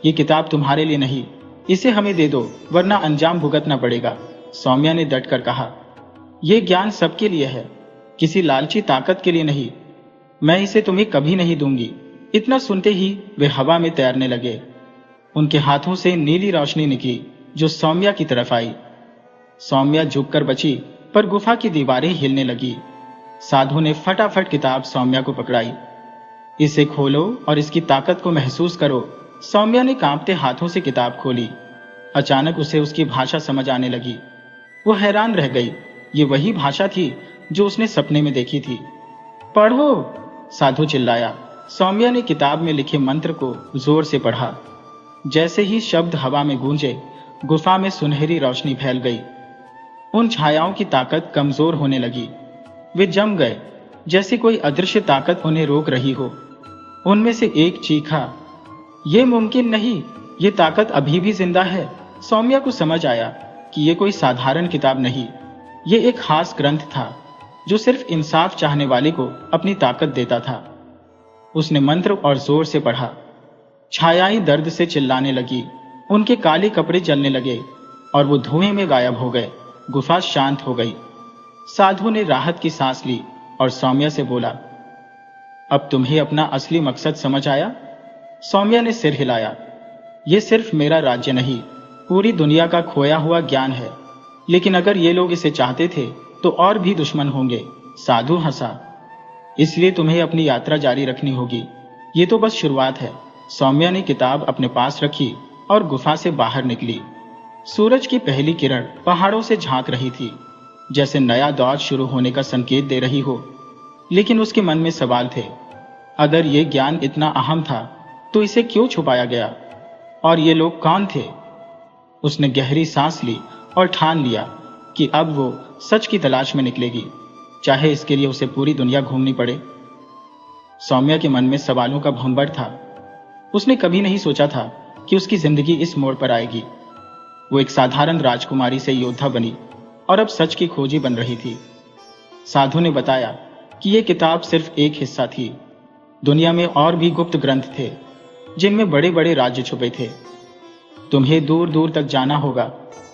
ये किताब तुम्हारे लिए नहीं, इसे हमें दे दो, वरना अंजाम भुगतना पड़ेगा। सौम्या ने डट कर कहा, यह ज्ञान सबके लिए है, किसी लालची ताकत के लिए नहीं। मैं इसे तुम्हें कभी नहीं दूंगी। इतना सुनते ही वे हवा में तैरने लगे। उनके हाथों से नीली रोशनी निकली जो सौम्या की तरफ आई। सौम्या झुककर बची, पर गुफा की दीवारें हिलने लगी। साधु ने फटाफट किताब सौम्या को पकड़ाई। इसे खोलो और इसकी ताकत को महसूस करो। सौम्या ने कांपते हाथों से किताब खोली। अचानक उसे उसकी भाषा समझ आने लगी। वो हैरान रह गई। ये वही भाषा थी जो उसने सपने में देखी थी। पढ़ो, साधु चिल्लाया। सौम्या ने किताब में लिखे मंत्र को जोर से पढ़ा। जैसे ही शब्द हवा में गूंजे, गुफा में सुनहरी रोशनी फैल गई। उन छायाओं की ताकत कमजोर होने लगी। वे जम गए, जैसे कोई अदृश्य ताकत उन्हें रोक रही हो। उनमें से एक चीखा, ये मुमकिन नहीं, ये ताकत अभी भी जिंदा है। सौम्या को समझ आया, कि ये कोई साधारण किताब नहीं, ये एक खास ग्रंथ था जो सिर्फ इंसाफ चाहने वाले को अपनी ताकत देता था। उसने मंत्र और जोर से पढ़ा। छायाएं दर्द से चिल्लाने लगी, उनके काले कपड़े जलने लगे और वो धुएं में गायब हो गए। गुफा शांत हो गई। साधु ने राहत की सांस ली और सौम्या से बोला, अब तुम्हें अपना असली मकसद समझ आया? सौम्या ने सिर हिलाया। यह सिर्फ मेरा राज्य नहीं, पूरी दुनिया का खोया हुआ ज्ञान है। लेकिन अगर ये लोग इसे चाहते थे तो और भी दुश्मन होंगे। साधु हंसा। इसलिए तुम्हें अपनी यात्रा जारी रखनी होगी, ये तो बस शुरुआत है। सौम्या ने किताब अपने पास रखी और गुफा से बाहर निकली। सूरज की पहली किरण पहाड़ों से झांक रही थी, जैसे नया दौर शुरू होने का संकेत दे रही हो। लेकिन उसके मन में सवाल थे। अगर ये ज्ञान इतना अहम था तो इसे क्यों छुपाया गया? और ये लोग कौन थे? उसने गहरी सांस ली और ठान लिया कि अब वो सच की तलाश में निकलेगी, चाहे इसके लिए उसे पूरी दुनिया घूमनी पड़े। सौम्या के मन में सवालों का भंवर था। उसने कभी नहीं सोचा था कि उसकी जिंदगी इस मोड़ पर आएगी। वो एक साधारण राजकुमारी से योद्धा बनी और अब सच की खोजी बन रही थी। साधु ने बताया कि यह किताब सिर्फ एक हिस्सा थी। दुनिया में और भी गुप्त ग्रंथ थे जिनमें बड़े बड़े राज्य छुपे थे। तुम्हें दूर दूर तक जाना होगा,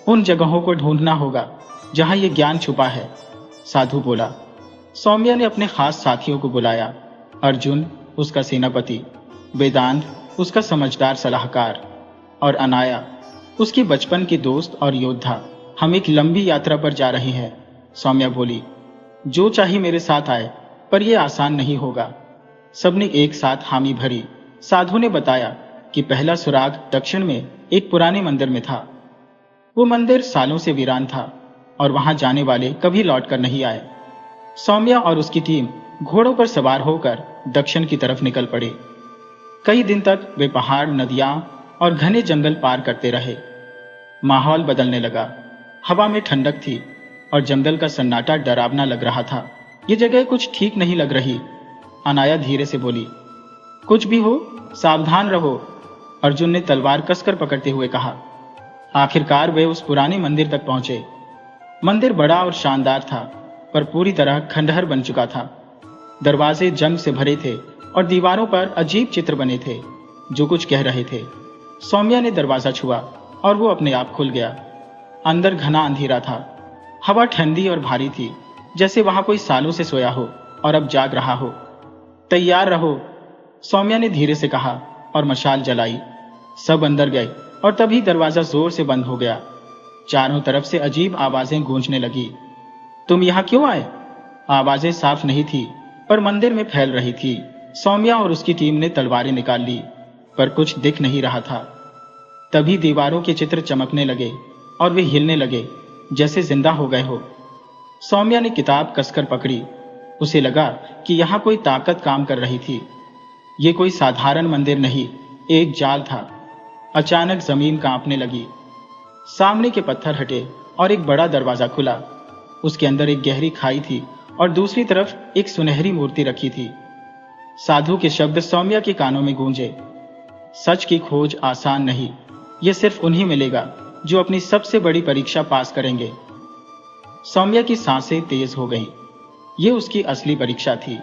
उन जगहों को ढूंढना होगा जहां यह ज्ञान छुपा है, साधु बोला। सौम्या ने अपने खास साथियों को बुलाया। अर्जुन उसका सेनापति, वेदांत उसका समझदार सलाहकार और अनाया उसकी बचपन की दोस्त और योद्धा। हम एक लंबी यात्रा पर जा रहे हैं, सौम्या बोली। जो चाहे मेरे साथ आए, पर यह आसान नहीं होगा। सबने एक साथ हामी भरी। साधु ने बताया कि पहला सुराग दक्षिण में एक पुराने मंदिर में था। वो मंदिर सालों से वीरान था और वहां जाने वाले कभी लौटकर नहीं आए। सौम्या और उसकी टीम घोड़ों पर सवार होकर दक्षिण की तरफ निकल पड़े। कई दिन तक वे पहाड़, नदियां और घने जंगल पार करते रहे। माहौल बदलने लगा। हवा में ठंडक थी और जंगल का सन्नाटा डरावना लग रहा था। ये जगह कुछ ठीक नहीं लग रही, अनाया धीरे से बोली। कुछ भी हो, सावधान रहो, अर्जुन ने तलवार कसकर पकड़ते हुए कहा। आखिरकार वे उस पुराने मंदिर तक पहुंचे। मंदिर बड़ा और शानदार था, पर पूरी तरह खंडहर बन चुका था। दरवाजे जंग से भरे थे और दीवारों पर अजीब चित्र बने थे जो कुछ कह रहे थे। सौम्या ने दरवाजा छुआ और वो अपने आप खुल गया। अंदर घना अंधेरा था। हवा ठंडी और भारी थी, जैसे वहां कोई सालों से सोया हो और अब जाग रहा हो। तैयार रहो, सौम्या ने धीरे से कहा और मशाल जलाई। सब अंदर गए और तभी दरवाजा जोर से बंद हो गया। चारों तरफ से अजीब आवाजें गूंजने लगी। तुम यहां क्यों आए? आवाजें साफ नहीं थी, पर मंदिर में फैल रही थी। सौम्या और उसकी टीम ने तलवारें निकाल ली, पर कुछ दिख नहीं रहा था। तभी दीवारों के चित्र चमकने लगे और वे हिलने लगे जैसे जिंदा हो गए हो। सौम्या ने किताब कसकर पकड़ी। उसे लगा कि यहां कोई ताकत काम कर रही थी। ये कोई साधारण मंदिर नहीं, एक जाल था। अचानक जमीन कांपने लगी। सामने के पत्थर हटे और एक बड़ा दरवाजा खुला। उसके अंदर एक गहरी खाई थी और दूसरी तरफ एक सुनहरी मूर्ति रखी थी। साधु के शब्द सौम्या के कानों में गूंजे। सच की खोज आसान नहीं, यह सिर्फ उन्हीं मिलेगा जो अपनी सबसे बड़ी परीक्षा पास करेंगे। सौम्या की सांसें तेज हो गईं। यह उसकी असली परीक्षा थी।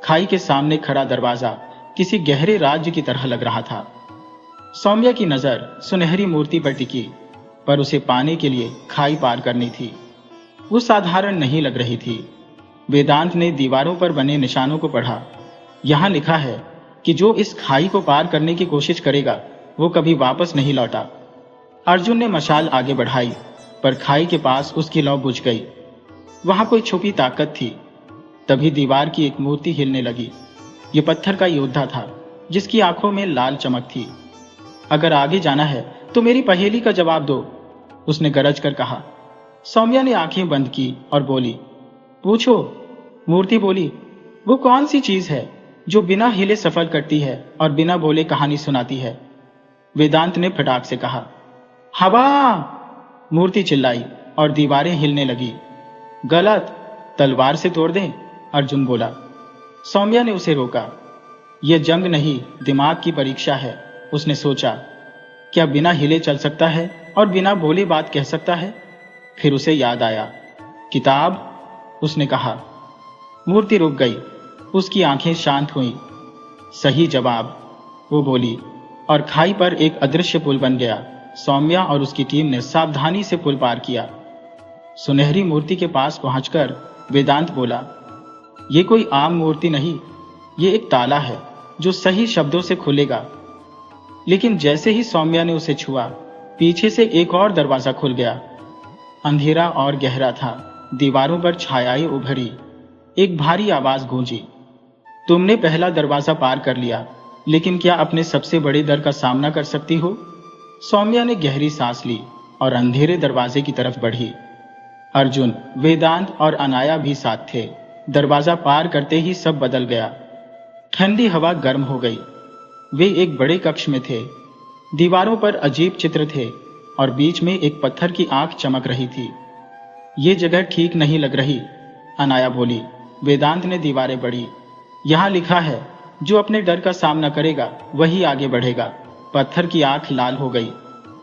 खाई के सामने खड़ा दरवाजा किसी गहरे राज्य की तरह लग रहा था। सौम्या की नजर सुनहरी मूर्ति पर टिकी, पर उसे पाने के लिए खाई पार करनी थी। वो साधारण नहीं लग रही थी। वेदांत ने दीवारों पर बने निशानों को पढ़ा। यहां लिखा है कि जो इस खाई को पार करने की कोशिश करेगा वो कभी वापस नहीं लौटा। अर्जुन ने मशाल आगे बढ़ाई, पर खाई के पास उसकी लौ बुझ गई। वहां कोई छुपी ताकत थी। तभी दीवार की एक मूर्ति हिलने लगी। ये पत्थर का योद्धा था जिसकी आंखों में लाल चमक थी। अगर आगे जाना है तो मेरी पहेली का जवाब दो, उसने गरज कर कहा। सौम्या ने आंखें बंद की और बोली, पूछो। मूर्ति बोली, वो कौन सी चीज है जो बिना हिले सफर करती है और बिना बोले कहानी सुनाती है? वेदांत ने फटाक से कहा। हवा! मूर्ति चिल्लाई और दीवारें हिलने लगी। गलत, तलवार से तोड़ दें, अर्जुन बोला। सौम्या ने उसे रोका। यह जंग नहीं, दिमाग की परीक्षा है, उसने सोचा। क्या बिना हिले चल सकता है और बिना बोले बात कह सकता है? फिर उसे याद आया। किताब, उसने कहा। मूर्ति रुक गई, उसकी आंखें शांत हुईं। सही जवाब, वो बोली, और खाई पर एक अदृश्य पुल बन गया। सौम्या और उसकी टीम ने सावधानी से पुल पार किया। सुनहरी मूर्ति के पास पहुंचकर वेदांत बोला, ये कोई आम मूर्ति नहीं, ये एक ताला है जो सही शब्दों से खुलेगा। लेकिन जैसे ही सौम्या ने उसे छुआ, पीछे से एक और दरवाजा खुल गया। अंधेरा और गहरा था, दीवारों पर छायाएं उभरी। एक भारी आवाज गूंजी, तुमने पहला दरवाजा पार कर लिया, लेकिन क्या अपने सबसे बड़े डर का सामना कर सकती हो? सौम्या ने गहरी सांस ली और अंधेरे दरवाजे की तरफ बढ़ी। अर्जुन, वेदांत और अनाया भी साथ थे। दरवाजा पार करते ही सब बदल गया। ठंडी हवा गर्म हो गई। वे एक बड़े कक्ष में थे। दीवारों पर अजीब चित्र थे और बीच में एक पत्थर की आंख चमक रही थी। ये जगह ठीक नहीं लग रही, अनाया बोली। वेदांत ने दीवारें बढ़ी। यहां लिखा है, जो अपने डर का सामना करेगा वही आगे बढ़ेगा। पत्थर की आंख लाल हो गई।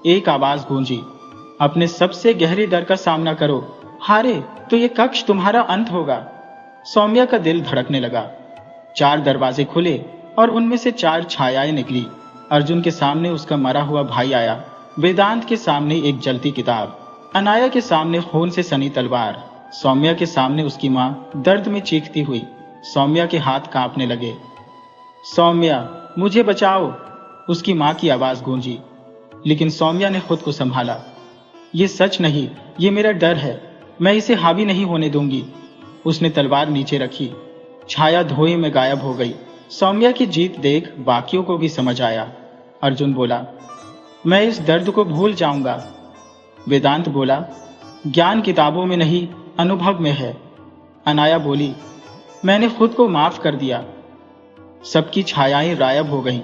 एक आवाज गूंजी, अपने सबसे गहरे डर का सामना करो, हारे तो ये कक्ष तुम्हारा अंत होगा। सौम्या का दिल धड़कने लगा। 4 दरवाजे खुले और उनमें से 4 छायाएं निकली। अर्जुन के सामने उसका मरा हुआ भाई आया, वेदांत के सामने एक जलती किताब, अनाया के सामने खून से सनी तलवार, सौम्या के सामने उसकी मां दर्द में चीखती हुई। सौम्या के हाथ कांपने लगे। सौम्या, मुझे बचाओ, उसकी मां की आवाज गूंजी। लेकिन सौम्या ने खुद को संभाला। ये सच नहीं, ये मेरा डर है, मैं इसे हावी नहीं होने दूंगी। उसने तलवार नीचे रखी। छाया धुएं में गायब हो गई। सौम्या की जीत देख बाकियों को भी समझ आया। अर्जुन बोला, मैं इस दर्द को भूल जाऊंगा। वेदांत बोला, ज्ञान किताबों में नहीं, अनुभव में है। अनाया बोली, मैंने खुद को माफ कर दिया। सबकी छायाएं गायब हो गईं।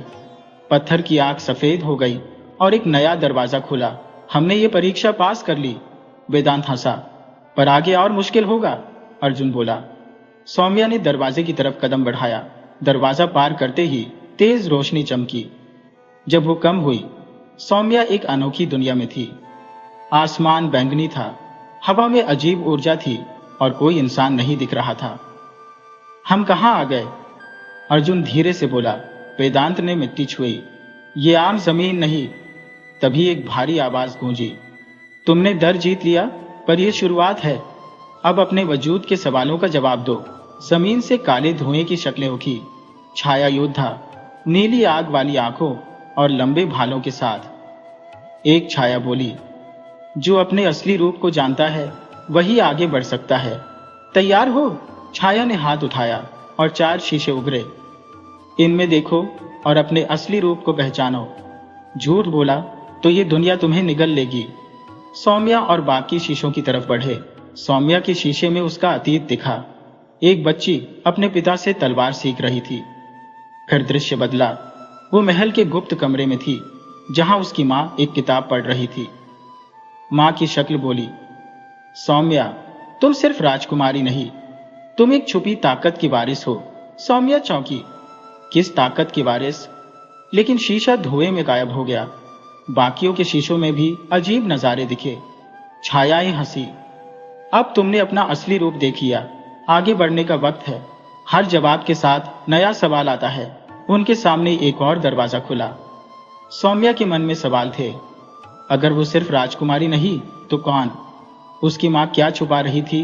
पत्थर की आंख सफेद हो गई और एक नया दरवाजा खुला। हमने ये परीक्षा पास कर ली। वेदांत हंसा। पर आगे और मुश्किल होगा, अर्जुन बोला। सौम्या ने दरवाजे की तरफ कदम बढ़ाया। दरवाजा पार करते ही तेज रोशनी चमकी। जब वो कम हुई, सौम्या एक अनोखी दुनिया में थी। आसमान बैंगनी था, हवा में अजीब ऊर्जा थी और कोई इंसान नहीं दिख रहा था। हम कहां आ गए? अर्जुन धीरे से बोला। वेदांत ने मिट्टी छुई। ये आम जमीन नहीं। तभी एक भारी आवाज गूंजी, तुमने डर जीत लिया, पर यह शुरुआत है। अब अपने वजूद के सवालों का जवाब दो। जमीन से काले धुएं की शक्लें उठी। छाया योद्धा, नीली आग वाली आंखों और लंबे भालों के साथ। एक छाया बोली, जो अपने असली रूप को जानता है वही आगे बढ़ सकता है। तैयार हो? छाया ने हाथ उठाया और 4 शीशे उभरे। इनमें देखो और अपने असली रूप को पहचानो। झूठ बोला तो ये दुनिया तुम्हें निगल लेगी। सौम्या और बाकी शीशों की तरफ बढ़े। सौम्या के शीशे में उसका अतीत दिखा। एक बच्ची अपने पिता से तलवार सीख रही थी। फिर दृश्य बदला। वो महल के गुप्त कमरे में थी, जहां उसकी मां एक किताब पढ़ रही थी। मां की शक्ल बोली, सौम्या, तुम सिर्फ राजकुमारी नहीं, तुम एक छुपी ताकत की वारिस हो। सौम्या चौंकी। किस ताकत की वारिस? लेकिन शीशा धुएं में गायब हो गया। बाकियों के शीशों में भी अजीब नजारे दिखे। छायाएं हंसी। अब तुमने अपना असली रूप देख लिया, आगे बढ़ने का वक्त है। हर जवाब के साथ नया सवाल आता है। उनके सामने एक और दरवाजा खुला। सौम्या के मन में सवाल थे। अगर वो सिर्फ राजकुमारी नहीं तो कौन? उसकी मां क्या छुपा रही थी?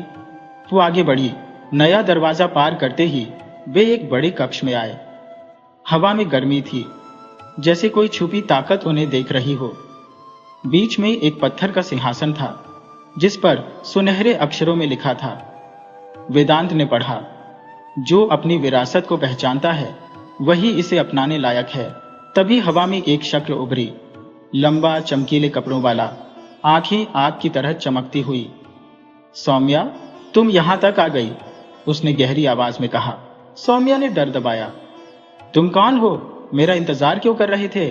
वो आगे बढ़ी। नया दरवाजा पार करते ही वे एक बड़े कक्ष में आए। हवा में गर्मी थी, जैसे कोई छुपी ताकत उन्हें देख रही हो। बीच में एक पत्थर का सिंहासन था, जिस पर सुनहरे अक्षरों में लिखा था। वेदांत ने पढ़ा, जो अपनी विरासत को पहचानता है वही इसे अपनाने लायक है। तभी हवा में एक शक्ल उभरी, लंबा चमकीले कपड़ों वाला, आंखें आग की तरह चमकती हुई। सौम्या, तुम यहां तक आ गई, उसने गहरी आवाज में कहा। सौम्या ने डर दबाया। तुम कौन हो? मेरा इंतजार क्यों कर रहे थे?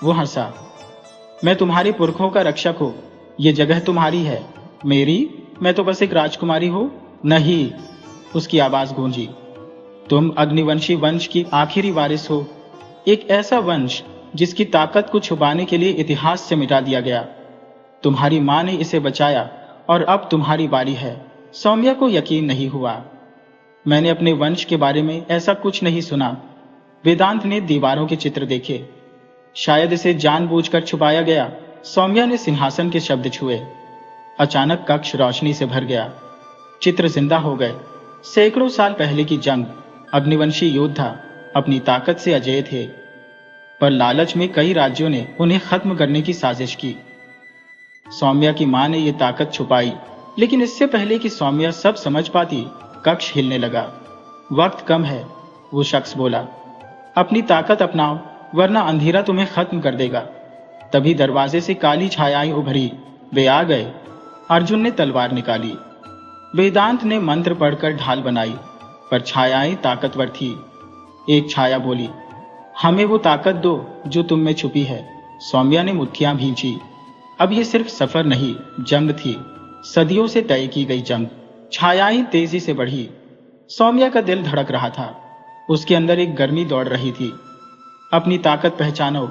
वो हंसा। मैं तुम्हारे पुरखों का रक्षक हूं। ये जगह तुम्हारी है। मेरी? मैं तो बस एक राजकुमारी हूं। नहीं, उसकी आवाज गूंजी। तुम अग्निवंशी वंश की आखिरी वारिस हो, एक ऐसा वंश जिसकी ताकत को छुपाने के लिए इतिहास से मिटा दिया गया। तुम्हारी माँ ने इसे बचाया और अब तुम्हारी बारी है। सौम्या को यकीन नहीं हुआ। मैंने अपने वंश के बारे में ऐसा कुछ नहीं सुना। वेदांत ने दीवारों के चित्र देखे। शायद इसे जानबूझकर छुपाया गया। सौम्या ने सिंहासन के शब्द छुए। अचानक कक्ष रोशनी से भर गया। चित्र जिंदा हो गए। सैकड़ों साल पहले की जंग। अग्निवंशी योद्धा अपनी ताकत से अजेय थे, पर लालच में कई राज्यों ने उन्हें खत्म करने की साजिश की। सौम्या की मां ने यह ताकत छुपाई, लेकिन इससे पहले कि सौम्या सब समझ पाती, कक्ष हिलने लगा। वक्त कम है, वो शख्स बोला। अपनी ताकत अपनाओ, वरना अंधेरा तुम्हें खत्म कर देगा। तभी दरवाजे से काली छायाएं उभरी। वे आ गए। अर्जुन ने तलवार निकाली। वेदांत ने मंत्र पढ़कर ढाल बनाई, पर छायाएं ताकतवर थी। एक छाया बोली, हमें वो ताकत दो जो तुम में छुपी है। सौम्या ने मुट्ठियां भींची। अब ये सिर्फ सफर नहीं, जंग थी। सदियों से तय की गई जंग। छायाएं तेजी से बढ़ी। सौम्या का दिल धड़क रहा था। उसके अंदर एक गर्मी दौड़ रही थी। अपनी ताकत पहचानो,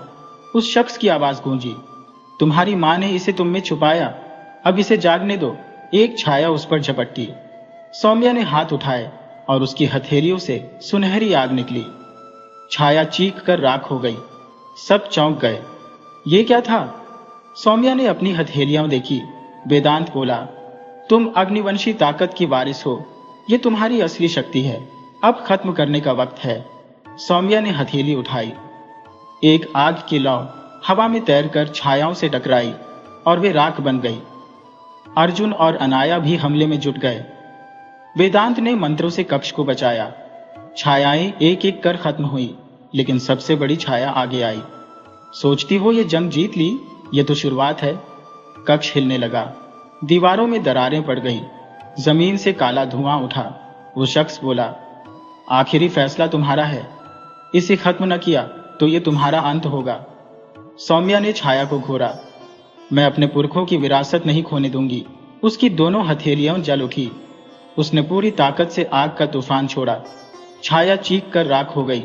उस शख्स की आवाज गूंजी। तुम्हारी मां ने इसे तुम में छुपाया, अब इसे जागने दो। एक छाया उस पर झपटी। सौम्या ने हाथ उठाए और उसकी हथेलियों से सुनहरी आग निकली। छाया चीख कर राख हो गई। सब चौंक गए। ये क्या था? सौम्या ने अपनी हथेलियां देखी। वेदांत बोला, तुम अग्निवंशी ताकत की वारिस हो। ये तुम्हारी असली शक्ति है। अब खत्म करने का वक्त है। सौम्या ने हथेली उठाई। एक आग की लौ हवा में तैरकर छायाओं से टकराई और वे राख बन गई। अर्जुन और अनाया भी हमले में जुट गए। वेदांत ने मंत्रों से कक्ष को बचाया। छायाएं एक एक कर खत्म हुई, लेकिन सबसे बड़ी छाया आगे आई। सोचती हो ये जंग जीत ली? ये तो शुरुआत है। कक्ष हिलने लगा। दीवारों में दरारें पड़ गई। जमीन से काला धुआं उठा। वो शख्स बोला, आखिरी फैसला तुम्हारा है। इसे खत्म न किया तो ये तुम्हारा अंत होगा। सौम्या ने छाया को घोरा। मैं अपने पुरखों की विरासत नहीं खोने दूंगी। उसकी दोनों हथेलियां जल उठी। उसने पूरी ताकत से आग का तूफान छोड़ा। छाया चीख कर राख हो गई।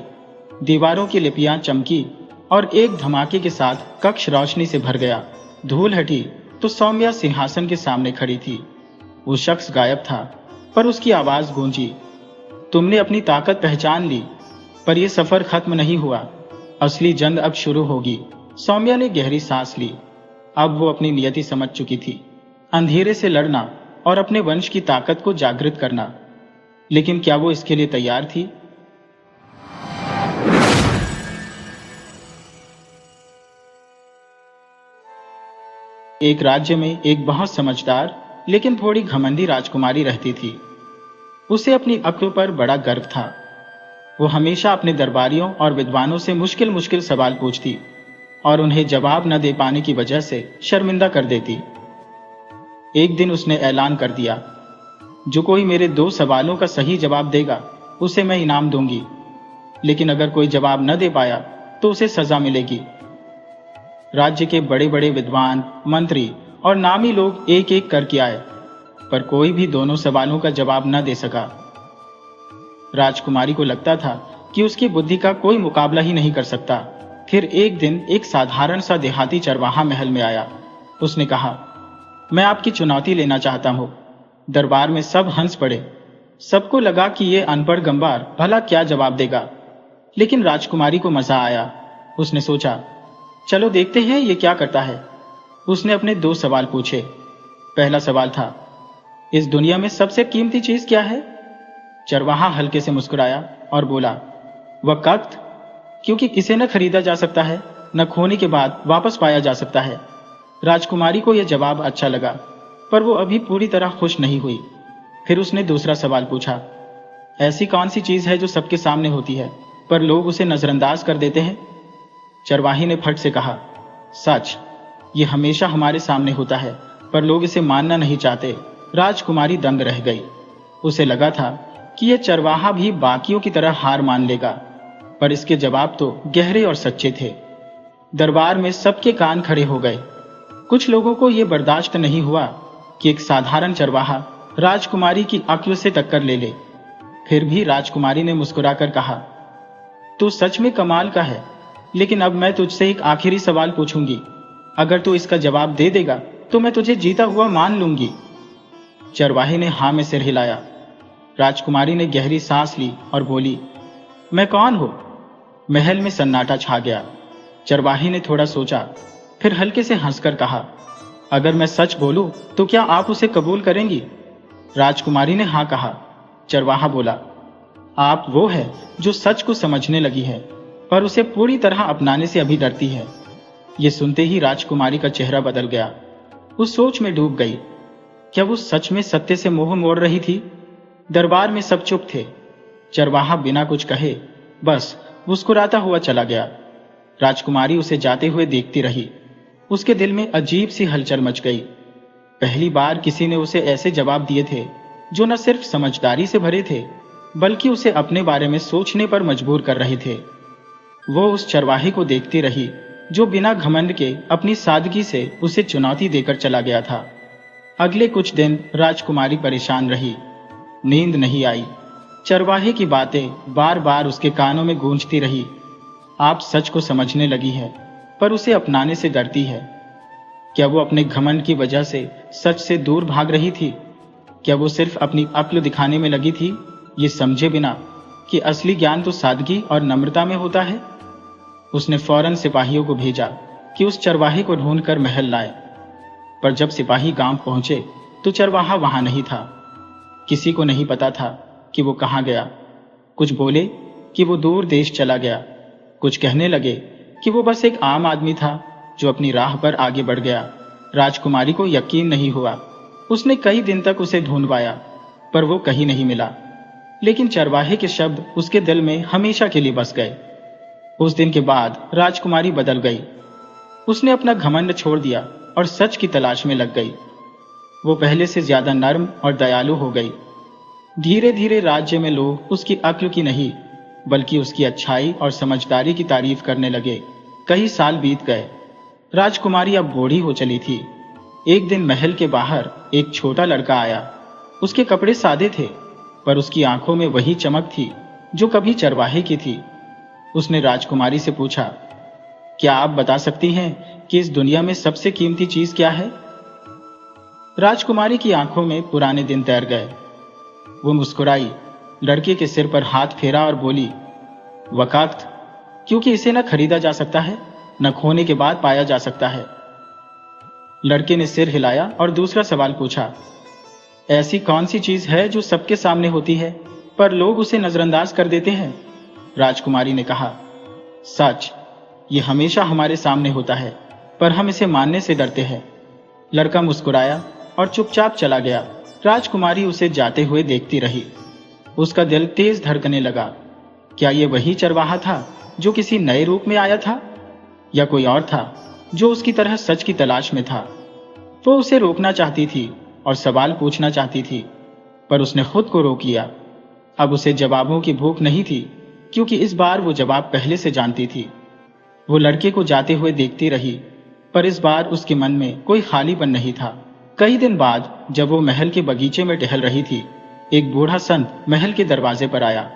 दीवारों की लिपियां चमकी और एक धमाके के साथ कक्ष रोशनी से भर गया। धूल हटी तो सौम्या सिंहासन के सामने खड़ी थी। वो शख्स गायब था, पर उसकी आवाज गूंजी, तुमने अपनी ताकत पहचान ली, पर यह सफर खत्म नहीं हुआ। असली जंग अब शुरू होगी। सौम्या ने गहरी सांस ली। अब वो अपनी नियति समझ चुकी थी। अंधेरे से लड़ना और अपने वंश की ताकत को जागृत करना। लेकिन क्या वो इसके लिए तैयार थी? एक राज्य में एक बहुत समझदार लेकिन थोड़ी घमंडी राजकुमारी रहती थी। उसे अपनी अक्ल पर बड़ा गर्व था। वो हमेशा अपने दरबारियों और विद्वानों से मुश्किल मुश्किल सवाल पूछती और उन्हें जवाब न दे पाने की वजह से शर्मिंदा कर देती। एक दिन उसने ऐलान कर दिया, जो कोई मेरे 2 सवालों का सही जवाब देगा उसे मैं इनाम दूंगी, लेकिन अगर कोई जवाब न दे पाया तो उसे सजा मिलेगी। राज्य के बड़े बड़े विद्वान, मंत्री और नामी लोग एक एक करके आए, पर कोई भी दोनों सवालों का जवाब न दे सका। राजकुमारी को लगता था कि उसकी बुद्धि का कोई मुकाबला ही नहीं कर सकता। फिर एक दिन एक साधारण सा देहाती चरवाहा महल में आया। उसने कहा, मैं आपकी चुनौती लेना चाहता हूं। दरबार में सब हंस पड़े। सबको लगा कि ये अनपढ़ गंवार भला क्या जवाब देगा, लेकिन राजकुमारी को मजा आया। उसने सोचा, चलो देखते हैं ये क्या करता है। उसने अपने 2 सवाल पूछे। पहला सवाल था, इस दुनिया में सबसे कीमती चीज क्या है? चरवाहा हल्के से मुस्कुराया और बोला, वक्त, क्योंकि इसे न खरीदा जा सकता है, न खोने के बाद वापस पाया जा सकता है। राजकुमारी को यह जवाब अच्छा लगा, पर वो अभी पूरी तरह खुश नहीं हुई। फिर उसने दूसरा सवाल पूछा, ऐसी कौन सी चीज है जो सबके सामने होती है पर लोग उसे नजरअंदाज कर देते हैं? चरवाही ने फट से कहा, सच, ये हमेशा हमारे सामने होता है पर लोग इसे मानना नहीं चाहते। राजकुमारी दंग रह गई। उसे लगा था कि यह चरवाहा भी बाकियों की तरह हार मान लेगा, पर इसके जवाब तो गहरे और सच्चे थे। दरबार में सबके कान खड़े हो गए। कुछ लोगों को यह बर्दाश्त नहीं हुआ कि एक साधारण चरवाहा राजकुमारी की अक्ल से टक्कर ले ले। फिर भी राजकुमारी ने मुस्कुराकर कहा, तू सच में कमाल का है, लेकिन अब मैं तुझसे एक आखिरी सवाल पूछूंगी। अगर तू इसका जवाब दे देगा तो मैं तुझे जीता हुआ मान लूंगी। चरवाहे ने हाँ में सिर हिलाया। राजकुमारी ने गहरी सांस ली और बोली, मैं कौन हूं? महल में सन्नाटा छा गया। चरवाहे ने थोड़ा सोचा, फिर हल्के से हंसकर कहा, अगर मैं सच बोलूं तो क्या आप उसे कबूल करेंगी? राजकुमारी ने हाँ कहा। चरवाहा बोला, आप वो है जो सच को समझने लगी है पर उसे पूरी तरह अपनाने से अभी डरती है। ये सुनते ही राजकुमारी का चेहरा बदल गया। उस सोच में डूब गई, क्या वो सच में सत्य से मुंह मोड़ रही थी? दरबार में सब चुप थे। चरवाहा बिना कुछ कहे बस मुस्कुराता हुआ चला गया। राजकुमारी उसे जाते हुए देखती रही। उसके दिल में अजीब सी हलचल मच गई। पहली बार किसी ने उसे ऐसे जवाब दिए थे जो न सिर्फ समझदारी से भरे थे बल्कि उसे अपने बारे में सोचने पर मजबूर कर रहे थे। वो उस चरवाहे को देखती रही जो बिना घमंड के अपनी सादगी से उसे चुनौती देकर चला गया था। अगले कुछ दिन राजकुमारी परेशान रही। नींद नहीं आई। चरवाहे की बातें बार बार उसके कानों में गूंजती रही। आप सच को समझने लगी है पर उसे अपनाने से डरती है। क्या वो अपने घमंड की वजह से सच से दूर भाग रही थी? क्या वो सिर्फ अपनी अक्ल दिखाने में लगी थी, ये समझे बिना कि असली ज्ञान तो सादगी और नम्रता में होता है? उसने फौरन सिपाहियों को भेजा कि उस चरवाहे को ढूंढकर महल लाए। पर जब सिपाही गांव पहुंचे तो चरवाहा वहां नहीं था। किसी को नहीं पता था कि वो कहां गया। कुछ बोले कि वो दूर देश चला गया, कुछ कहने लगे कि वो बस एक आम आदमी था जो अपनी राह पर आगे बढ़ गया। राजकुमारी को यकीन नहीं हुआ। उसने कई दिन तक उसे ढूंढवाया पर वो कहीं नहीं मिला। लेकिन चरवाहे के शब्द उसके दिल में हमेशा के लिए बस गए। उस दिन के बाद राजकुमारी बदल गई। उसने अपना घमंड छोड़ दिया और सच की तलाश में लग गई। वो पहले से ज्यादा नर्म और दयालु हो गई। धीरे धीरे राज्य में लोग उसकी अक्ल की नहीं बल्कि उसकी अच्छाई और समझदारी की तारीफ करने लगे। कई साल बीत गए। राजकुमारी अब बूढ़ी हो चली थी। एक दिन महल के बाहर एक छोटा लड़का आया। उसके कपड़े सादे थे पर उसकी आंखों में वही चमक थी जो कभी चरवाहे की थी। उसने राजकुमारी से पूछा, क्या आप बता सकती हैं कि इस दुनिया में सबसे कीमती चीज क्या है? राजकुमारी की आंखों में पुराने दिन तैर गए। वो मुस्कुराई, लड़के के सिर पर हाथ फेरा और बोली, वक्त, क्योंकि इसे न खरीदा जा सकता है न खोने के बाद पाया जा सकता है। लड़के ने सिर हिलाया और दूसरा सवाल पूछा, ऐसी कौन सी चीज है जो सबके सामने होती है पर लोग उसे नजरअंदाज कर देते हैं? राजकुमारी ने कहा, सच, ये हमेशा हमारे सामने होता है पर हम इसे मानने से डरते हैं। लड़का मुस्कुराया और चुपचाप चला गया। राजकुमारी उसे जाते हुए देखती रही। उसका दिल तेज धड़कने लगा। क्या ये वही चरवाहा था जो किसी नए रूप में आया था, या कोई और था जो उसकी तरह सच की तलाश में था? वो उसे रोकना चाहती थी और सवाल पूछना चाहती थी पर उसने खुद को रोक लिया। अब उसे जवाबों की भूख नहीं थी क्योंकि इस बार वो जवाब पहले से जानती थी। वो लड़के को जाते हुए देखती रही पर इस बार उसके मन में कोई खालीपन नहीं था। कई दिन बाद जब वो महल के बगीचे में टहल रही थी, एक बूढ़ा संत महल के दरवाजे पर आया।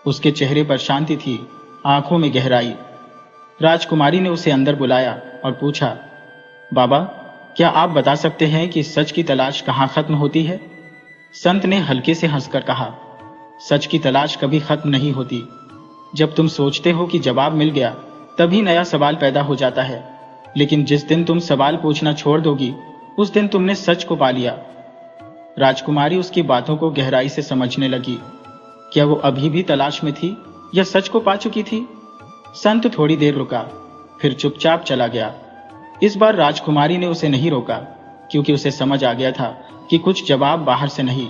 उसके चेहरे पर शांति थी, आंखों में गहराई। राजकुमारी ने उसे अंदर बुलाया और पूछा, बाबा, क्या आप बता सकते हैं कि सच की तलाश कहाँ खत्म होती है? संत ने हल्के से हंसकर कहा, सच की तलाश कभी खत्म नहीं होती। जब तुम सोचते हो कि जवाब मिल गया तभी नया सवाल पैदा हो जाता है। लेकिन जिस दिन तुम सवाल पूछना छोड़ दोगी उस दिन तुमने सच को पा लिया। राजकुमारी उसकी बातों को गहराई से समझने लगी। क्या वो अभी भी तलाश में थी या सच को पा चुकी थी? संत थोड़ी देर रुका, फिर चुपचाप चला गया। इस बार राजकुमारी ने उसे नहीं रोका क्योंकि उसे समझ आ गया था कि कुछ जवाब बाहर से नहीं,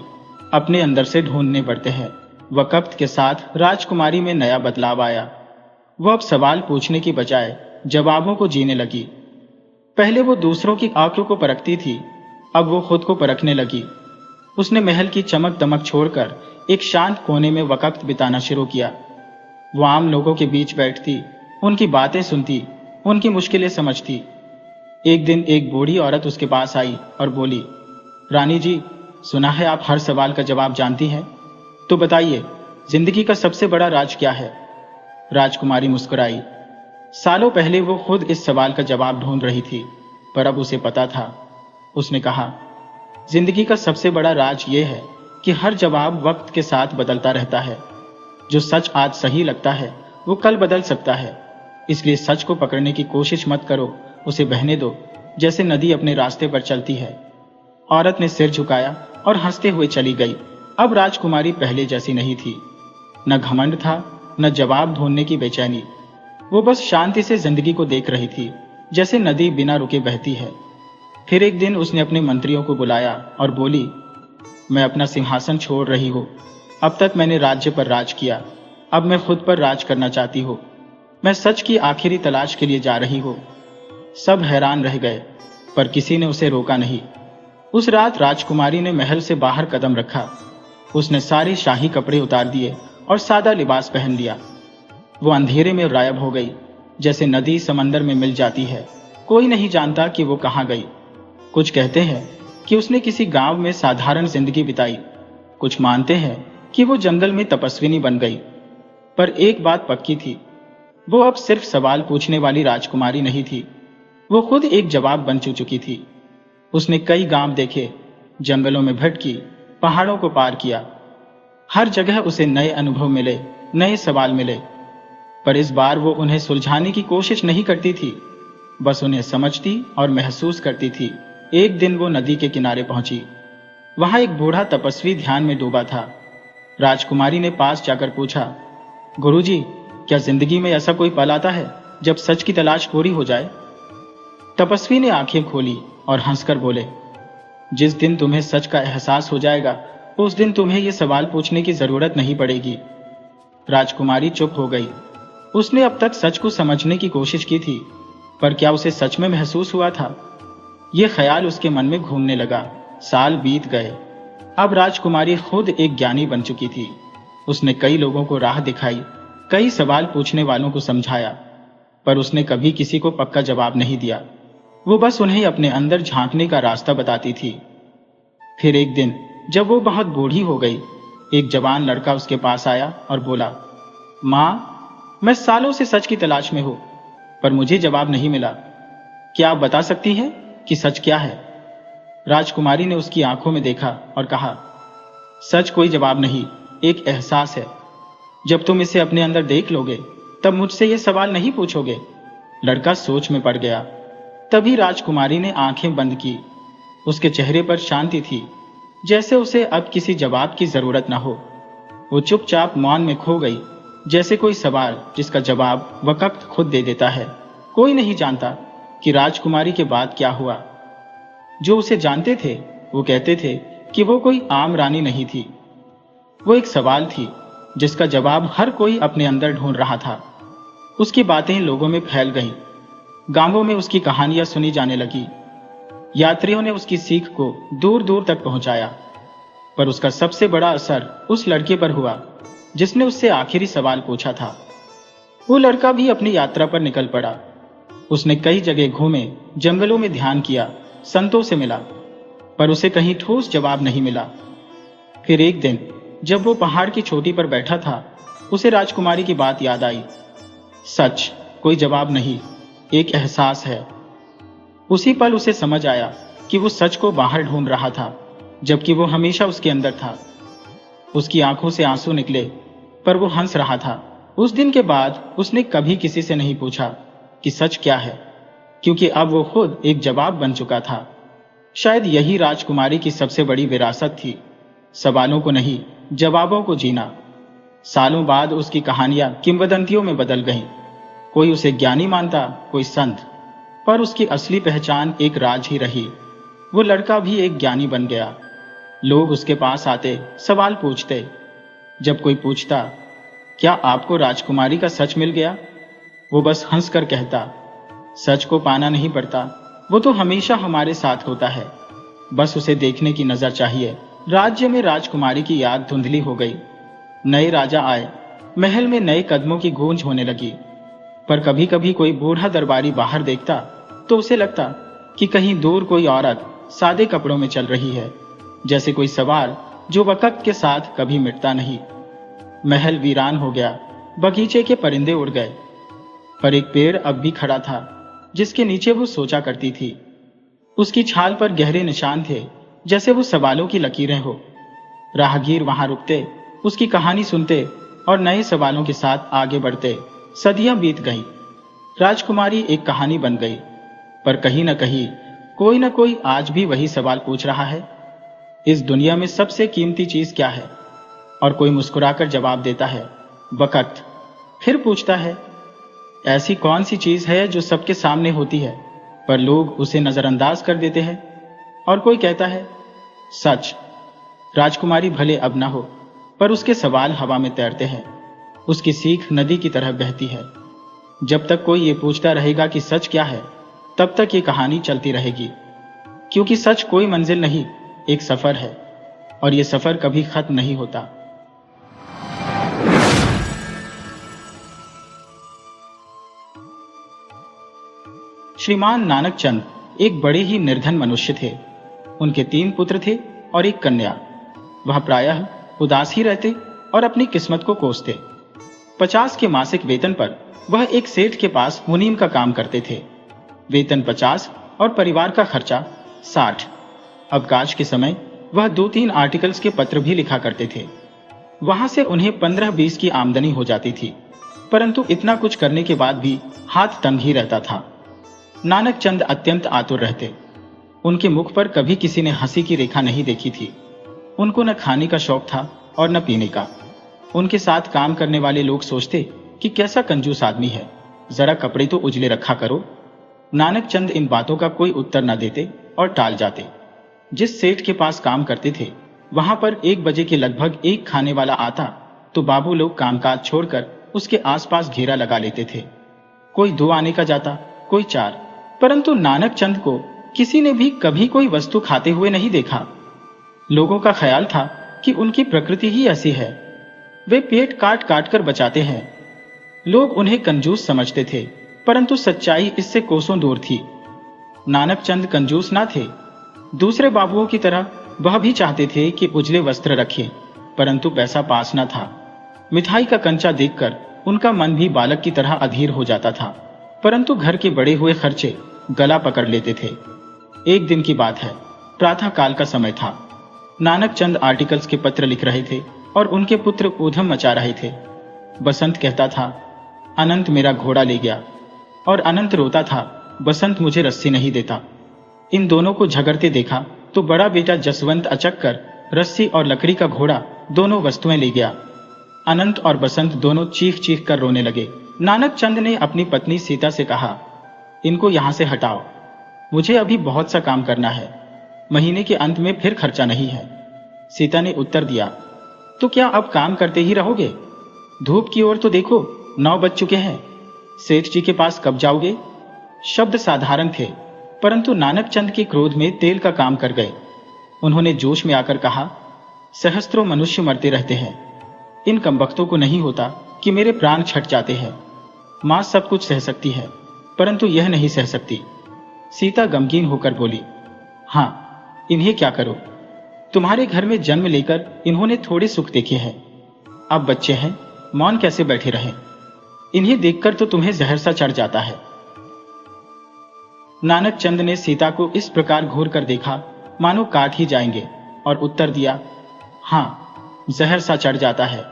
अपने अंदर से ढूंढने पड़ते हैं। वक्त के साथ राजकुमारी में नया बदलाव आया। वह अब सवाल पूछने की बजाय जवाबों को जीने लगी। पहले वो दूसरों की आंखों को परखती थी, अब वो खुद को परखने लगी। उसने महल की चमक दमक छोड़कर एक शांत कोने में वक्त बिताना शुरू किया। वो आम लोगों के बीच बैठती, उनकी बातें सुनती, उनकी मुश्किलें समझती। एक दिन एक बूढ़ी औरत उसके पास आई और बोली, रानी जी, सुना है आप हर सवाल का जवाब जानती हैं, तो बताइए जिंदगी का सबसे बड़ा राज क्या है? राजकुमारी मुस्कुराई। सालों पहले वो खुद इस सवाल का जवाब ढूंढ रही थी पर अब उसे पता था उसने कहा, जिंदगी का सबसे बड़ा राज यह है कि हर जवाब वक्त के साथ बदलता रहता है। जो सच आज सही लगता है वो कल बदल सकता है। इसलिए सच को पकड़ने की कोशिश मत करो, उसे बहने दो, जैसे नदी अपने रास्ते पर चलती है। औरत ने सिर झुकाया और हंसते हुए चली गई। अब राजकुमारी पहले जैसी नहीं थी। न घमंड था, न जवाब ढूंढने की बेचैनी। वो बस शांति से जिंदगी को देख रही थी, जैसे नदी बिना रुके बहती है। फिर एक दिन उसने अपने मंत्रियों को बुलाया और बोली, मैं अपना सिंहासन छोड़ रही हूँ। अब तक मैंने राज्य पर राज किया, अब मैं खुद पर राज करना चाहती हूँ। मैं सच की आखिरी तलाश के लिए जा रही हूँ। सब हैरान रह गए, पर किसी ने उसे रोका नहीं। उस रात राजकुमारी ने महल से बाहर कदम रखा। उसने सारे शाही कपड़े उतार दिए और सादा लिबास पहन लिया। वो अंधेरे में गायब हो गई, जैसे नदी समंदर में मिल जाती है। कोई नहीं जानता कि वो कहाँ गई। कुछ कहते हैं कि उसने किसी गांव में साधारण जिंदगी बिताई, कुछ मानते हैं कि वो जंगल में तपस्विनी बन गई। पर एक बात पक्की थी, वो अब सिर्फ सवाल पूछने वाली राजकुमारी नहीं थी, वो खुद एक जवाब बन चुकी थी। उसने कई गांव देखे, जंगलों में भटकी, पहाड़ों को पार किया। हर जगह उसे नए अनुभव मिले, नए सवाल मिले। पर इस बार वो उन्हें सुलझाने की कोशिश नहीं करती थी, बस उन्हें समझती और महसूस करती थी। एक दिन वो नदी के किनारे पहुंची। वहां एक बूढ़ा तपस्वी ध्यान में डूबा था। राजकुमारी ने पास जाकर पूछा, गुरुजी, क्या जिंदगी में ऐसा कोई पल आता है जब सच की तलाश पूरी हो जाए? तपस्वी ने आंखें खोली और हंसकर बोले, जिस दिन तुम्हें सच का एहसास हो जाएगा उस दिन तुम्हें यह सवाल पूछने की जरूरत नहीं पड़ेगी। राजकुमारी चुप हो गई। उसने अब तक सच को समझने की कोशिश की थी, पर क्या उसे सच में महसूस हुआ था? यह ख्याल उसके मन में घूमने लगा। साल बीत गए। अब राजकुमारी खुद एक ज्ञानी बन चुकी थी। उसने कई लोगों को राह दिखाई, कई सवाल पूछने वालों को समझाया, पर उसने कभी किसी को पक्का जवाब नहीं दिया। वो बस उन्हें अपने अंदर झांकने का रास्ता बताती थी। फिर एक दिन जब वो बहुत बूढ़ी हो गई, एक जवान लड़का उसके पास आया और बोला, माँ, मैं सालों से सच की तलाश में हूं, पर मुझे जवाब नहीं मिला। क्या आप बता सकती हैं कि सच क्या है? राजकुमारी ने उसकी आंखों में देखा और कहा, सच कोई जवाब नहीं, एक एहसास है। जब तुम इसे अपने अंदर देख लोगे तब मुझसे ये सवाल नहीं पूछोगे। लड़का सोच में पड़ गया। तभी राजकुमारी ने आंखें बंद की। उसके चेहरे पर शांति थी, जैसे उसे अब किसी जवाब की जरूरत न हो। वो चुपचाप मौन में खो गई, जैसे कोई सवाल जिसका जवाब वक्त खुद दे देता है। कोई नहीं जानता कि राजकुमारी के बाद क्या हुआ। जो उसे जानते थे वो कहते थे कि वो कोई आम रानी नहीं थी, वो एक सवाल थी जिसका जवाब हर कोई अपने अंदर ढूंढ रहा था। उसकी बातें लोगों में फैल गईं। गांवों में उसकी कहानियां सुनी जाने लगी। यात्रियों ने उसकी सीख को दूर दूर तक पहुंचाया। पर उसका सबसे बड़ा असर उस लड़के पर हुआ जिसने उससे आखिरी सवाल पूछा था। वो लड़का भी अपनी यात्रा पर निकल पड़ा। उसने कई जगह घूमे, जंगलों में ध्यान किया, संतों से मिला, पर उसे कहीं ठोस जवाब नहीं मिला। फिर एक दिन जब वो पहाड़ की चोटी पर बैठा था, उसे राजकुमारी की बात याद आई। सच कोई जवाब नहीं, एक एहसास है। उसी पल उसे समझ आया कि वो सच को बाहर ढूंढ रहा था, जबकि वो हमेशा उसके अंदर था। उसकी आंखों से आंसू निकले, पर वो हंस रहा था। उस दिन के बाद उसने कभी किसी से नहीं पूछा कि सच क्या है, क्योंकि अब वो खुद एक जवाब बन चुका था। शायद यही राजकुमारी की सबसे बड़ी विरासत थी, सवालों को नहीं, जवाबों को जीना। सालों बाद उसकी कहानियां किंवदंतियों में बदल गईं। कोई उसे ज्ञानी मानता, कोई संत, पर उसकी असली पहचान एक राज ही रही। वो लड़का भी एक ज्ञानी बन गया। लोग उसके पास आते, सवाल पूछते। जब कोई पूछता, क्या आपको राजकुमारी का सच मिल गया? वो बस हंसकर कहता, सच को पाना नहीं पड़ता, वो तो हमेशा हमारे साथ होता है, बस उसे देखने की नजर चाहिए। राज्य में राजकुमारी की याद धुंधली हो गई। नए राजा आए, महल में नए कदमों की गूंज होने लगी। पर कभी कभी कोई बूढ़ा दरबारी बाहर देखता तो उसे लगता कि कहीं दूर कोई औरत सादे कपड़ों में चल रही है, जैसे कोई सवाल जो वक्त के साथ कभी मिटता नहीं। महल वीरान हो गया, बगीचे के परिंदे उड़ गए, पर एक पेड़ अब भी खड़ा था जिसके नीचे वो सोचा करती थी। उसकी छाल पर गहरे निशान थे, जैसे वो सवालों की लकीरें हो। राहगीर वहां रुकते, उसकी कहानी सुनते और नए सवालों के साथ आगे बढ़ते। सदियां बीत गईं। राजकुमारी एक कहानी बन गई, पर कहीं न कहीं कोई न कोई आज भी वही सवाल पूछ रहा है, इस दुनिया में सबसे कीमती चीज क्या है? और कोई मुस्कुराकर जवाब देता है, वक़्त। फिर पूछता है, ऐसी कौन सी चीज है जो सबके सामने होती है पर लोग उसे नजरअंदाज कर देते हैं? और कोई कहता है, सच। राजकुमारी भले अब न हो, पर उसके सवाल हवा में तैरते हैं। उसकी सीख नदी की तरह बहती है। जब तक कोई ये पूछता रहेगा कि सच क्या है, तब तक ये कहानी चलती रहेगी। क्योंकि सच कोई मंजिल नहीं, एक सफर है, और ये सफर कभी खत्म नहीं होता। श्रीमान नानक चंद एक बड़े ही निर्धन मनुष्य थे। उनके 3 पुत्र थे और एक कन्या। वह प्रायः उदास ही रहते और अपनी किस्मत को कोसते। 50 के मासिक वेतन पर वह एक सेठ के पास मुनीम का काम करते थे। वेतन 50 और परिवार का खर्चा 60। अवकाश के समय वह 2-3 आर्टिकल्स के पत्र भी लिखा करते थे। वहां से उन्हें 15-20 की आमदनी हो जाती थी, परंतु इतना कुछ करने के बाद भी हाथ तंग ही रहता था। नानक चंद अत्यंत आतुर रहते। उनके मुख पर कभी किसी ने हंसी की रेखा नहीं देखी थी। उनको न खाने का शौक था और न पीने का। उनके साथ काम करने वाले लोग सोचते कि कैसा कंजूस आदमी है, जरा कपड़े तो उजले रखा करो। नानक चंद इन बातों का कोई उत्तर न देते और टाल जाते। जिस सेठ के पास काम करते थे, वहां पर 1 बजे के लगभग एक खाने वाला आता तो बाबू लोग कामकाज छोड़कर उसके आसपास घेरा लगा लेते थे। कोई 2 आने का जाता, कोई 4, परंतु नानक चंद को किसी ने भी कभी कोई वस्तु खाते हुए नहीं देखा। लोगों का ख्याल था कि उनकी प्रकृति ही ऐसी है, वे पेट काट काट कर बचाते हैं। लोग उन्हें कंजूस समझते थे, परंतु सच्चाई इससे कोसों दूर थी। नानक चंद कंजूस ना थे। दूसरे बाबुओं की तरह वह भी चाहते थे कि उजले वस्त्र रखें, परंतु पैसा पास न था। मिठाई का कंचा देखकर उनका मन भी बालक की तरह अधीर हो जाता था, परंतु घर के बड़े हुए खर्चे गला पकड़ लेते थे। एक दिन की बात है, प्रातः काल का समय था। नानक चंद आर्टिकल्स के पत्र लिख रहे थे और उनके पुत्र ऊधम मचा रहे थे। बसंत कहता था, अनंत मेरा घोड़ा ले गया, और अनंत रोता था, बसंत मुझे रस्सी नहीं देता। इन दोनों को झगड़ते देखा तो बड़ा बेटा जसवंत अचक कर रस्सी और लकड़ी का घोड़ा दोनों वस्तुएं ले गया। अनंत और बसंत दोनों चीख चीख कर रोने लगे। नानक चंद ने अपनी पत्नी सीता से कहा, इनको यहां से हटाओ, मुझे अभी बहुत सा काम करना है, महीने के अंत में फिर खर्चा नहीं है। सीता ने उत्तर दिया, तो क्या अब काम करते ही रहोगे? धूप की ओर तो देखो, 9 बज चुके हैं। सेठ जी के पास कब जाओगे? शब्द साधारण थे, परंतु नानक चंद के क्रोध में तेल का काम कर गए। उन्होंने जोश में आकर कहा, सहस्त्रों मनुष्य मरते रहते हैं, इन कमबख्तों को नहीं होता कि मेरे प्राण छट जाते हैं। मां सब कुछ सह सकती है, परंतु यह नहीं सह सकती। सीता गमगीन होकर बोली, हाँ, इन्हें क्या करो? तुम्हारे घर में जन्म लेकर इन्होंने थोड़े सुख देखे हैं। अब बच्चे हैं, मौन कैसे बैठे रहें? इन्हें देखकर तो तुम्हें जहर सा चढ़ जाता है। नानक चंद ने सीता को इस प्रकार घूर कर देखा मानो काट ही जाएंगे, और उत्तर दिया, हाँ, जहर सा चढ़ जाता है।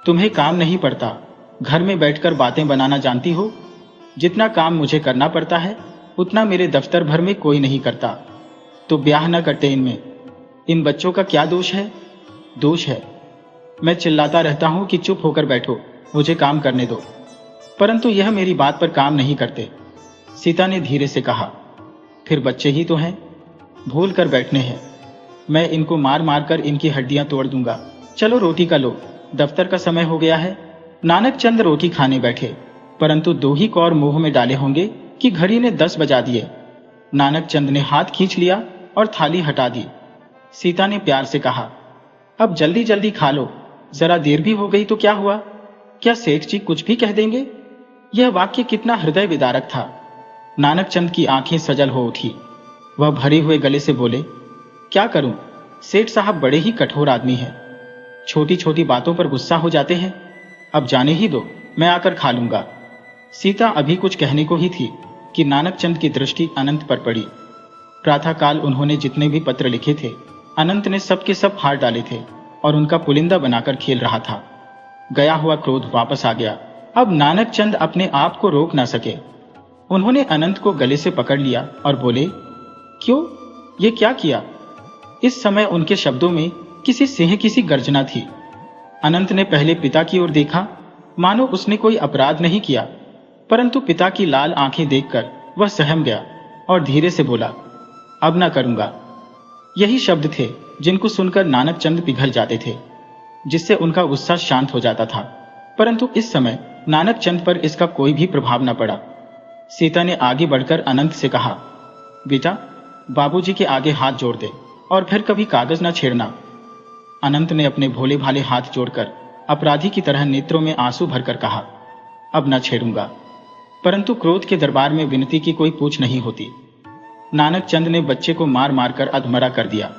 तुम्हें काम नहीं पड़ता, घर में बैठकर बातें बनाना जानती हो। जितना काम मुझे करना पड़ता है, उतना मेरे दफ्तर भर में कोई नहीं करता। तो ब्याह न करते इनमें। इन बच्चों का क्या दोष है? दोष है, मैं चिल्लाता रहता हूं कि चुप होकर बैठो, मुझे काम करने दो, परंतु यह मेरी बात पर काम नहीं करते। सीता ने धीरे से कहा, फिर बच्चे ही तो हैं, भूल कर बैठने हैं। मैं इनको मार मार कर इनकी हड्डियां तोड़ दूंगा। चलो रोटी का लो, दफ्तर का समय हो गया है। नानक चंद रोटी खाने बैठे, परंतु 2 ही कौर मुंह में डाले होंगे कि घड़ी ने 10 बजा दिए। नानक चंद ने हाथ खींच लिया और थाली हटा दी। सीता ने प्यार से कहा, अब जल्दी जल्दी खा लो, जरा देर भी हो गई तो क्या हुआ? क्या सेठ जी कुछ भी कह देंगे? यह वाक्य कितना हृदय विदारक था। नानक चंद की आंखें सजल हो उठी। वह भरे हुए गले से बोले, क्या करूं, सेठ साहब बड़े ही कठोर आदमी हैं, छोटी छोटी बातों पर गुस्सा हो जाते हैं। अब जाने ही दो, मैं आकर खा लूंगा। सीता अभी कुछ कहने को ही थी कि नानक चंद की दृष्टि अनंत पर पड़ी। प्रातःकाल उन्होंने जितने भी पत्र लिखे थे अनंत ने सबके सब फाड़ डाले थे और उनका पुलिंदा बनाकर खेल रहा था। गया हुआ क्रोध वापस आ गया। अब नानक चंद अपने आप को रोक ना सके। उन्होंने अनंत को गले से पकड़ लिया और बोले, क्यों, ये क्या किया? इस समय उनके शब्दों में किसी सिंह की गर्जना थी। अनंत ने पहले पिता की ओर देखा, मानो उसने कोई अपराध नहीं किया, परंतु पिता की लाल आंखें देखकर वह सहम गया और धीरे से बोला, अब ना करूंगा। यही शब्द थे जिनको सुनकर नानक चंद पिघल जाते थे, जिससे उनका गुस्सा शांत हो जाता था। परंतु इस समय नानक चंद पर इसका कोई भी प्रभाव न पड़ा। सीता ने आगे बढ़कर अनंत से कहा, बेटा, बाबूजी के आगे हाथ जोड़ दे और फिर कभी कागज न छेड़ना। अनंत ने अपने भोले भाले हाथ जोड़कर अपराधी की तरह नेत्रों में आंसू भरकर कहा, अब न छेड़ूंगा। परंतु क्रोध के दरबार में विनती की कोई पूछ नहीं होती। नानक चंद ने बच्चे को मार मार कर अधमरा कर दिया।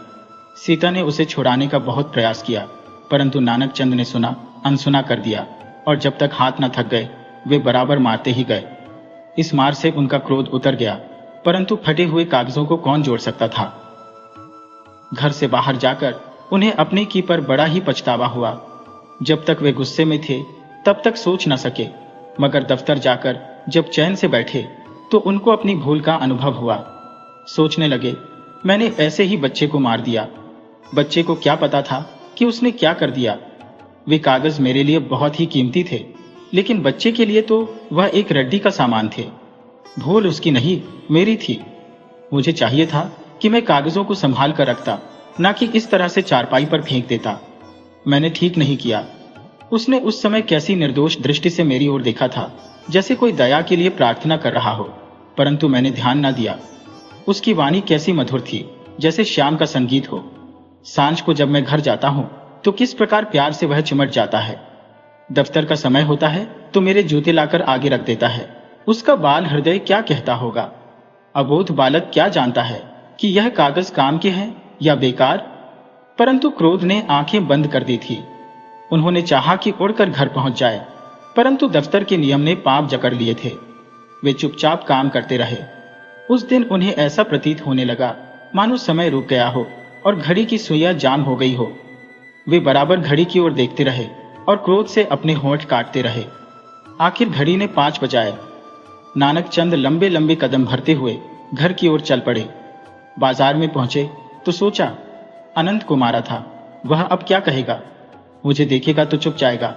सीता ने उसे छुड़ाने का बहुत प्रयास किया, परंतु नानक चंद ने सुना अनसुना कर दिया और जब तक हाथ न थक गए वे बराबर मारते ही गए। इस मार से उनका क्रोध उतर गया, परंतु फटे हुए कागजों को कौन जोड़ सकता था। घर से बाहर जाकर उन्हें अपने की पर बड़ा ही पछतावा हुआ। जब तक वे गुस्से में थे तब तक सोच न सके, मगर दफ्तर जाकर जब चैन से बैठे तो उनको अपनी भूल का अनुभव हुआ। सोचने लगे, मैंने ऐसे ही बच्चे को मार दिया। बच्चे को क्या पता था कि उसने क्या कर दिया। वे कागज मेरे लिए बहुत ही कीमती थे, लेकिन बच्चे के लिए तो वह एक रड्डी का सामान थे। भूल उसकी नहीं, मेरी थी। मुझे चाहिए था कि मैं कागजों को संभाल कर रखता, न कि इस तरह से चारपाई पर फेंक देता। मैंने ठीक नहीं किया। उसने उस समय कैसी निर्दोष दृष्टि से मेरी ओर देखा था, जैसे कोई दया के लिए प्रार्थना कर रहा हो, परंतु मैंने ध्यान न दिया। उसकी वाणी कैसी मधुर थी, जैसे श्याम का संगीत हो। सांझ को जब मैं घर जाता हूं तो किस प्रकार प्यार से वह चिमट जाता है। दफ्तर का समय होता है तो मेरे जूते लाकर आगे रख देता है। उसका बाल हृदय क्या कहता होगा। अबोध बालक क्या जानता है कि यह कागज काम के हैं या बेकार। परंतु क्रोध ने आंखें बंद कर दी थी। उन्होंने चाहा कि उड़कर घर पहुंच जाए, परंतु दफ्तर के नियम ने पांव जकड़ लिए थे। वे चुपचाप काम करते रहे। उस दिन उन्हें ऐसा प्रतीत होने लगा मानो समय रुक गया हो और घड़ी की सुइयां जाम हो गई हो। वे बराबर घड़ी की ओर देखते रहे और क्रोध से अपने होंठ काटते रहे। आखिर घड़ी ने 5 बजाए। नानक चंद लंबे लंबे कदम भरते हुए घर की ओर चल पड़े। बाजार में पहुंचे तो सोचा, अनंत को मारा था, वह अब क्या कहेगा। मुझे देखेगा तो चुप जाएगा,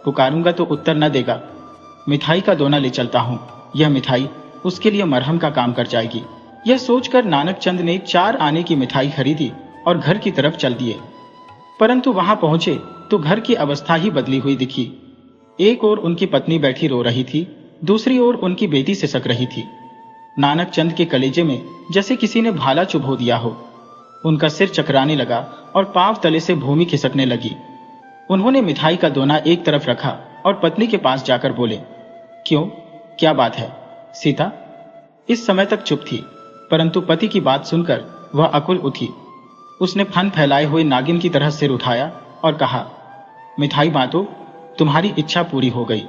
पुकारूंगा तो उत्तर न देगा। मिठाई का दोना ले चलता हूं, यह मिठाई उसके लिए मरहम का काम कर जाएगी। यह सोचकर नानक चंद ने 4 आने की मिठाई खरीदी और घर की तरफ चल दिए। परंतु वहां पहुंचे तो घर की अवस्था ही बदली हुई दिखी। एक ओर उनकी पत्नी बैठी रो रही थी, दूसरी ओर उनकी बेटी सिसक रही थी। नानक चंद के कलेजे में जैसे किसी ने भाला चुभो दिया हो। उनका सिर चकराने लगा और पांव तले से भूमि खिसकने लगी। उन्होंने मिठाई का दोना एक तरफ रखा और पत्नी के पास जाकर बोले, क्यों, क्या बात है? सीता इस समय तक चुप थी, परंतु पति की बात सुनकर वह अकुल उठी। उसने फन फैलाए हुए नागिन की तरह सिर उठाया और कहा, मिठाई बांटो, तुम्हारी इच्छा पूरी हो गई।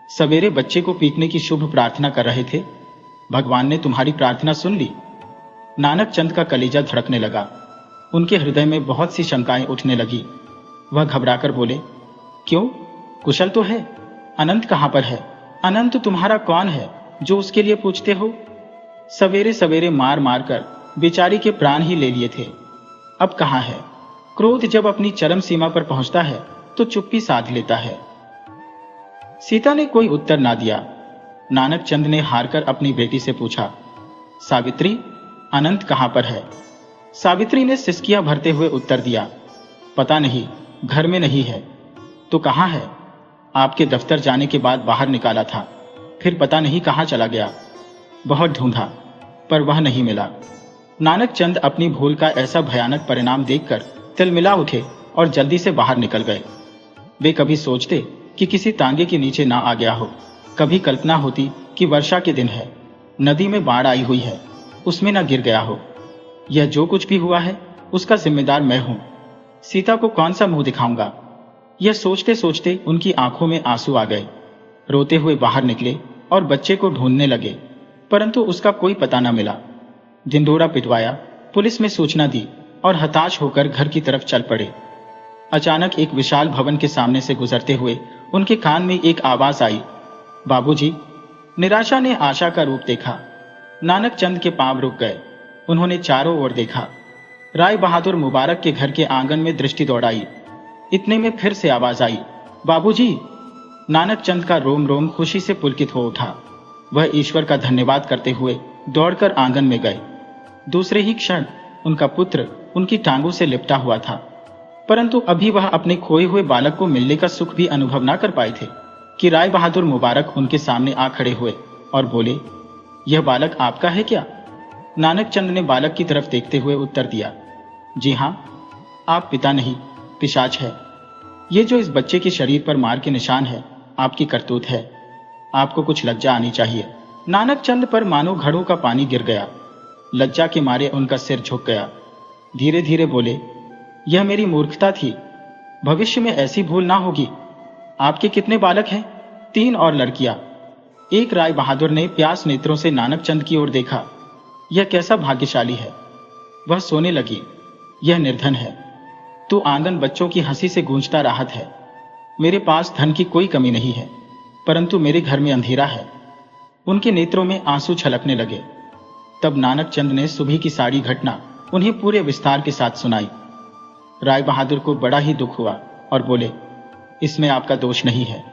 सवेरे बच्चे को पीटने की शुभ प्रार्थना कर रहे थे, भगवान ने तुम्हारी प्रार्थना सुन ली। नानक चंद का कलेजा धड़कने लगा। उनके हृदय में बहुत सी शंकाएं उठने लगी। वह घबराकर बोले, क्यों, कुशल तो है? अनंत कहां पर है? अनंत तुम्हारा कौन है जो उसके लिए पूछते हो? सवेरे सवेरे मार मार कर बेचारी के प्राण ही ले लिए थे, अब कहां है? क्रोध जब अपनी चरम सीमा पर पहुंचता है तो चुप्पी साध लेता है। सीता ने कोई उत्तर ना दिया। नानक चंद ने हारकर अपनी बेटी से पूछा, सावित्री, अनंत कहां पर है? सावित्री ने सिसकियां भरते हुए उत्तर दिया, पता नहीं, घर में नहीं है। तो कहां है? आपके दफ्तर जाने के बाद बाहर निकाला था, फिर पता नहीं कहां चला गया। बहुत ढूंढा पर वह नहीं मिला। नानक चंद अपनी भूल का ऐसा भयानक परिणाम देखकर तिलमिला उठे और जल्दी से बाहर निकल गए। वे कभी सोचते कि किसी तांगे के नीचे ना आ गया हो, कभी कल्पना होती कि वर्षा के दिन है, नदी में बाढ़ आई हुई है, उसमें ना गिर गया हो। यह जो कुछ भी हुआ है उसका जिम्मेदार मैं हूं। सीता को कौन सा मुंह दिखाऊंगा? यह सोचते सोचते उनकी आंखों में आंसू आ गए। रोते हुए बाहर निकले और बच्चे को ढूंढने लगे, परंतु उसका कोई पता न मिला। ढिंढोरा पिटवाया, पुलिस में सूचना दी और हताश होकर घर की तरफ चल पड़े। अचानक एक विशाल भवन के सामने से गुजरते हुए उनके कान में एक आवाज आई, बाबूजी। निराशा ने आशा का रूप देखा। नानक चंद के पांव रुक गए। उन्होंने चारों ओर देखा। राय बहादुर मुबारक के घर के आंगन में दृष्टि दौड़ाई। इतने में फिर से आवाज आई, बाबूजी। नानक चंद का रोम रोम खुशी से पुलकित हो उठा। वह ईश्वर का धन्यवाद करते हुए दौड़कर आंगन में गए। दूसरे ही क्षण उनका पुत्र उनकी टांगों से लिपटा हुआ था, परंतु अभी वह अपने खोए हुए बालक को मिलने का सुख भी अनुभव न कर पाए थे कि राय बहादुर मुबारक उनके सामने आ खड़े हुए और बोले, यह बालक आपका है क्या? नानक चंद ने बालक की तरफ देखते हुए उत्तर दिया, जी हां, आप पिता नहीं, पिशाच है। ये जो इस बच्चे के शरीर पर मार के निशान है, आपकी करतूत है। आपको कुछ लज्जा आनी चाहिए। नानक चंद पर मानो घड़ों का पानी गिर गया। लज्जा के मारे उनका सिर झुक गया। धीरे धीरे बोले, यह मेरी मूर्खता थी। भविष्य में ऐसी भूल ना होगी। आपके कितने बालक हैं? 3 और लड़कियां। एक राय बहादुर ने प्यास नेत्रों से नानक चंद की ओर देखा। यह कैसा भाग्यशाली है। वह सोने लगी। यह निर्धन है तो आंगन बच्चों की हंसी से गूंजता राहत है। मेरे पास धन की कोई कमी नहीं है, परंतु मेरे घर में अंधेरा है। उनके नेत्रों में आंसू छलकने लगे। तब नानक चंद ने सुबह की सारी घटना उन्हें पूरे विस्तार के साथ सुनाई। राय बहादुर को बड़ा ही दुख हुआ और बोले, इसमें आपका दोष नहीं है।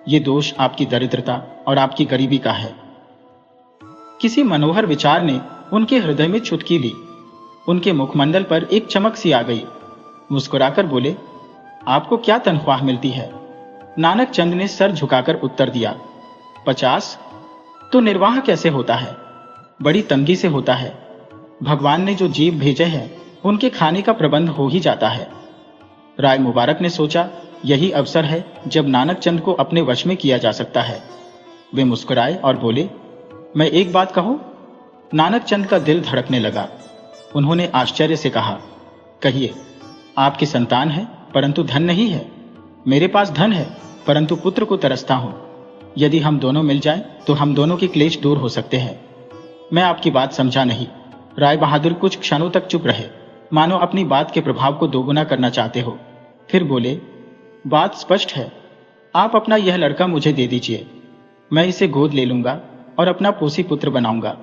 ये दोष आपकी दरिद्रता और आपकी गरीबी का है। किसी मनोहर विचार ने उनके हृदय में चुटकी ली। उनके मुखमंडल पर एक चमक सी आ गई। मुस्कुराकर बोले, आपको क्या तनख्वाह मिलती है? नानक चंद ने सर झुकाकर उत्तर दिया, 50। तो निर्वाह कैसे होता है? बड़ी तंगी से होता है। भगवान ने जो जीव भेजे हैं उनके खाने का प्रबंध हो ही जाता है। राय मुबारक ने सोचा, यही अवसर है जब नानक चंद को अपने वश में किया जा सकता है। वे मुस्कुराए और बोले, मैं एक बात कहूं? नानक चंद का दिल धड़कने लगा। उन्होंने आश्चर्य से कहा, कहिए। आपकी संतान है परंतु धन नहीं है। मेरे पास धन है परंतु पुत्र को तरसता हूं। यदि हम दोनों मिल जाएं तो हम दोनों के क्लेश दूर हो सकते हैं। मैं आपकी बात समझा नहीं। राय बहादुर कुछ क्षणों तक चुप रहे, मानो अपनी बात के प्रभाव को दोगुना करना चाहते हो। फिर बोले, बात स्पष्ट है। आप अपना यह लड़का मुझे दे दीजिए। मैं इसे गोद ले लूंगा और अपना पोसी पुत्र बनाऊंगा।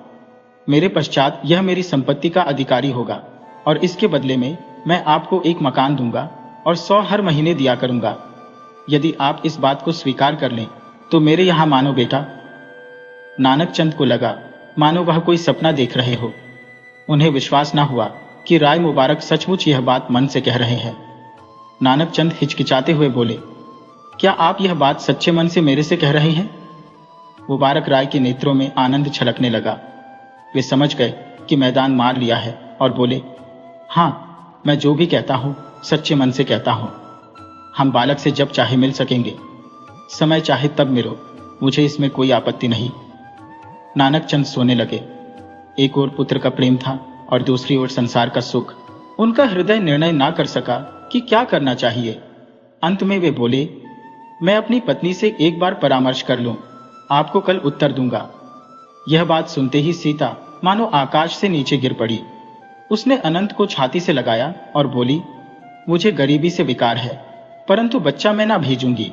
मेरे पश्चात यह मेरी संपत्ति का अधिकारी होगा और इसके बदले में मैं आपको एक मकान दूंगा और 100 हर महीने दिया करूंगा। यदि आप इस बात को स्वीकार कर लें तो मेरे यहां मानो बेटा। नानक चंद को लगा मानो वह कोई सपना देख रहे हो। उन्हें विश्वास न हुआ कि राय मुबारक सचमुच यह बात मन से कह रहे हैं। नानक चंद हिचकिचाते हुए बोले, क्या आप यह बात सच्चे मन से मेरे से कह रहे हैं? मुबारक राय के नेत्रों में आनंद छलकने लगा। वे समझ गए कि मैदान मार लिया है और बोले, हां, मैं जो भी कहता हूं सच्चे मन से कहता हूं। हम बालक से जब चाहे मिल सकेंगे। समय चाहे तब मिलो, मुझे इसमें कोई आपत्ति नहीं। नानक चंद सोने लगे। एक ओर पुत्र का प्रेम था और दूसरी ओर संसार का सुख। उनका हृदय निर्णय ना कर सका कि क्या करना चाहिए। अंत में वे बोले, मैं अपनी पत्नी से एक बार परामर्श कर लूं, आपको कल उत्तर दूंगा। यह बात सुनते ही सीता मानो आकाश से नीचे गिर पड़ी। उसने अनंत को छाती से लगाया और बोली, मुझे गरीबी से विकार है, परंतु बच्चा मैं ना भेजूंगी।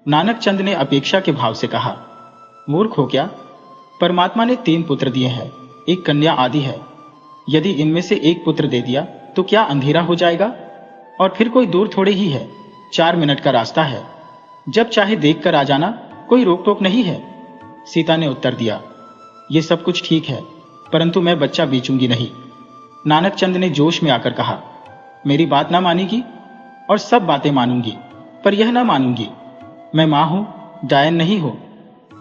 नानक चंद ने अपेक्षा के भाव से कहा, मूर्ख हो क्या? परमात्मा ने 3 पुत्र दिए हैं, एक कन्या आदि है। यदि इनमें से एक पुत्र दे दिया तो क्या अंधेरा हो जाएगा? और फिर कोई दूर थोड़े ही है, 4 मिनट का रास्ता है। जब चाहे देख कर आ जाना, कोई रोक टोक नहीं है। सीता ने उत्तर दिया, ये सब कुछ ठीक है, परंतु मैं बच्चा बेचूंगी नहीं। नानक चंद ने जोश में आकर कहा, मेरी बात ना मानेगी? और सब बातें मानूंगी, पर यह ना मानूंगी। मैं मां हूं, डायन नहीं हो।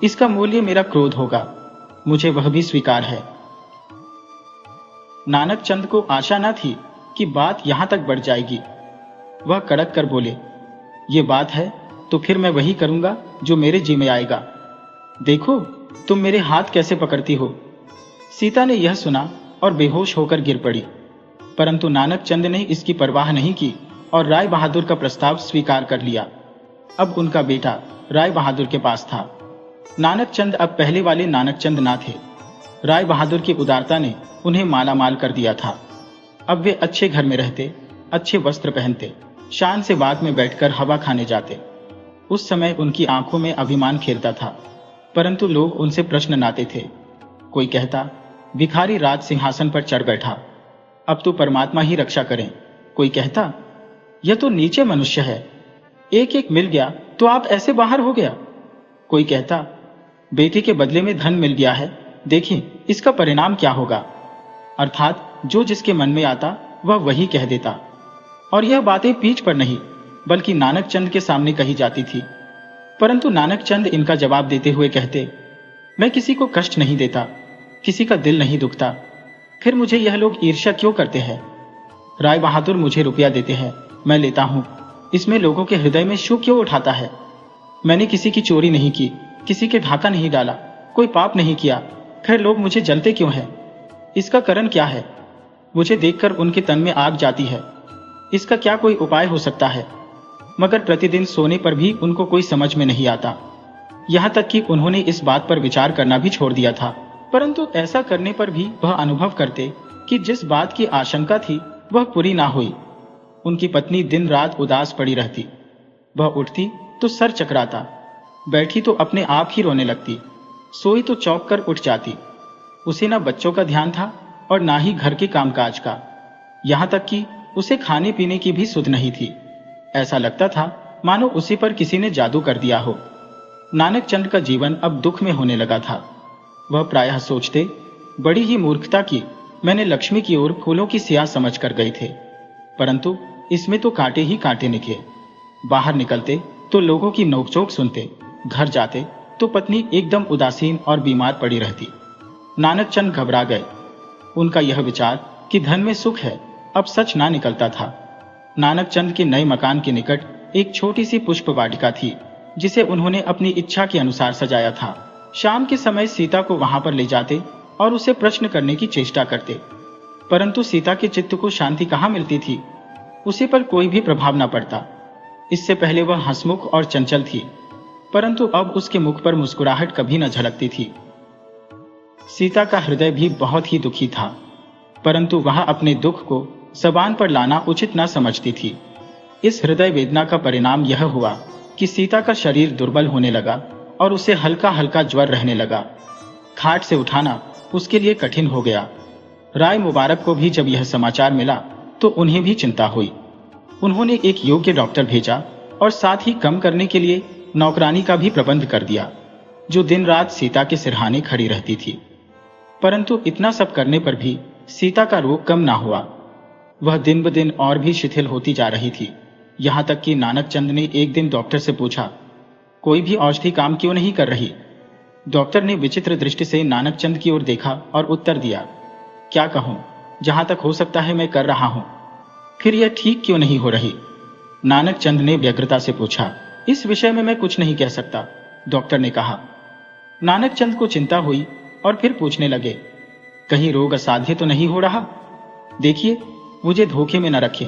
इसका मूल्य मेरा क्रोध होगा, मुझे वह भी स्वीकार है। नानक चंद को आशा न थी कि बात यहां तक बढ़ जाएगी। वह कड़क कर बोले, ये बात है तो फिर मैं वही करूंगा जो मेरे जी में आएगा। देखो तुम मेरे हाथ कैसे पकड़ती हो। सीता ने यह सुना और बेहोश होकर गिर पड़ी, परंतु नानक चंद ने इसकी परवाह नहीं की और राय बहादुर का प्रस्ताव स्वीकार कर लिया। अब उनका बेटा राय बहादुर के पास था। नानक चंद अब पहले वाले नानक चंद ना थे। राय बहादुर की उदारता ने उन्हें मालामाल कर दिया था। अब वे अच्छे घर में रहते, अच्छे वस्त्र पहनते, शान से बाग में बैठकर हवा खाने जाते। उस समय उनकी आंखों में अभिमान खेलता था, परंतु लोग उनसे प्रश्न नाते थे। कोई कहता, भिखारी राज सिंहासन पर चढ़ बैठा, अब तो परमात्मा ही रक्षा करें। कोई कहता, यह तो नीचे मनुष्य है, एक एक मिल गया तो आप ऐसे बाहर हो गया। कोई कहता, बेटी के बदले में धन मिल गया है, देखिए इसका परिणाम क्या होगा। अर्थात जो जिसके मन में आता वह वही कह देता, और यह बातें पीठ पर नहीं बल्कि नानक चंद के सामने कही जाती थी। परंतु नानक चंद इनका जवाब देते हुए कहते, मैं किसी को कष्ट नहीं देता, किसी का दिल नहीं दुखता, फिर मुझे यह लोग ईर्ष्या क्यों करते हैं। राय बहादुर मुझे रुपया देते हैं, मैं लेता हूं, इसमें लोगों के हृदय में शोक क्यों उठाता है। मैंने किसी की चोरी नहीं की, किसी के धाका नहीं डाला, कोई पाप नहीं किया, फिर लोग मुझे जलते क्यों हैं। इसका कारण क्या है। मुझे देखकर उनके तन में आग जाती है, इसका क्या कोई उपाय हो सकता है। मगर प्रतिदिन सोने पर भी उनको कोई समझ में नहीं आता। यहां तक कि उन्होंने इस बात पर विचार करना भी छोड़ दिया था। परंतु ऐसा करने पर भी वह अनुभव करते कि जिस बात की आशंका थी वह पूरी ना हुई। उनकी पत्नी दिन रात उदास पड़ी रहती। वह उठती तो सर चकराता, बैठी तो अपने आप ही रोने लगती, सोई तो चौंक कर उठ जाती। उसे ना बच्चों का ध्यान था और ना ही घर के कामकाज का। यहां तक कि उसे खाने पीने की भी सुध नहीं थी। ऐसा लगता था मानो उसी पर किसी ने जादू कर दिया हो। नानक चंद का जीवन अब दुख में होने लगा था। वह प्रायः सोचते, बड़ी ही मूर्खता की मैंने लक्ष्मी की ओर फूलों की सिया समझ कर गए थे, परंतु इसमें तो कांटे ही कांटे निकले। बाहर निकलते तो लोगों की नोकझोंक सुनते, घर जाते तो पत्नी एकदम उदासीन और बीमार पड़ी रहती। नानक चंद घबरा गए। उनका यह विचार कि धन में सुख है अब सच ना निकलता था। नानक चंद के नए मकान के निकट एक छोटी सी पुष्प वाटिका थी, जिसे उन्होंने अपनी इच्छा के अनुसार सजाया था। शाम के समय सीता को वहां पर ले जाते और उसे प्रश्न करने की चेष्टा करते, परंतु सीता के चित्त को शांति कहाँ मिलती थी। उसी पर कोई भी प्रभाव न पड़ता। इससे पहले वह हंसमुख और चंचल थी, परंतु अब उसके मुख पर मुस्कुराहट कभी न झलकती थी। सीता का हृदय भी बहुत ही दुखी था, परंतु वह अपने दुख को जबान पर लाना उचित न समझती थी। इस हृदय वेदना का परिणाम यह हुआ कि सीता का शरीर दुर्बल होने लगा और उसे हल्का हल्का ज्वर रहने लगा। खाट से उठाना उसके लिए कठिन हो गया। राय मुबारक को भी जब यह समाचार मिला तो उन्हें भी चिंता हुई। उन्होंने एक योग्य डॉक्टर भेजा और साथ ही कम करने के लिए नौकरानी का भी प्रबंध कर दिया, जो दिन रात सीता के सिरहाने खड़ी रहती थी। परंतु इतना सब करने पर भी सीता का रोग कम ना हुआ। वह दिन ब दिन और भी शिथिल होती जा रही थी। यहां तक कि नानक चंद ने एक दिन डॉक्टर से पूछा, कोई भी औषधि काम क्यों नहीं कर रही। डॉक्टर ने विचित्र दृष्टि से नानक चंद की ओर देखा और उत्तर दिया, क्या कहूं, जहां तक हो सकता है मैं कर रहा हूं, फिर यह ठीक क्यों नहीं हो रही। नानक चंद ने व्यग्रता से पूछा, इस विषय में मैं कुछ नहीं कह सकता, डॉक्टर ने कहा। नानक चंद को चिंता हुई और फिर पूछने लगे, कहीं रोग असाध्य तो नहीं हो रहा। देखिए, मुझे धोखे में न रखें,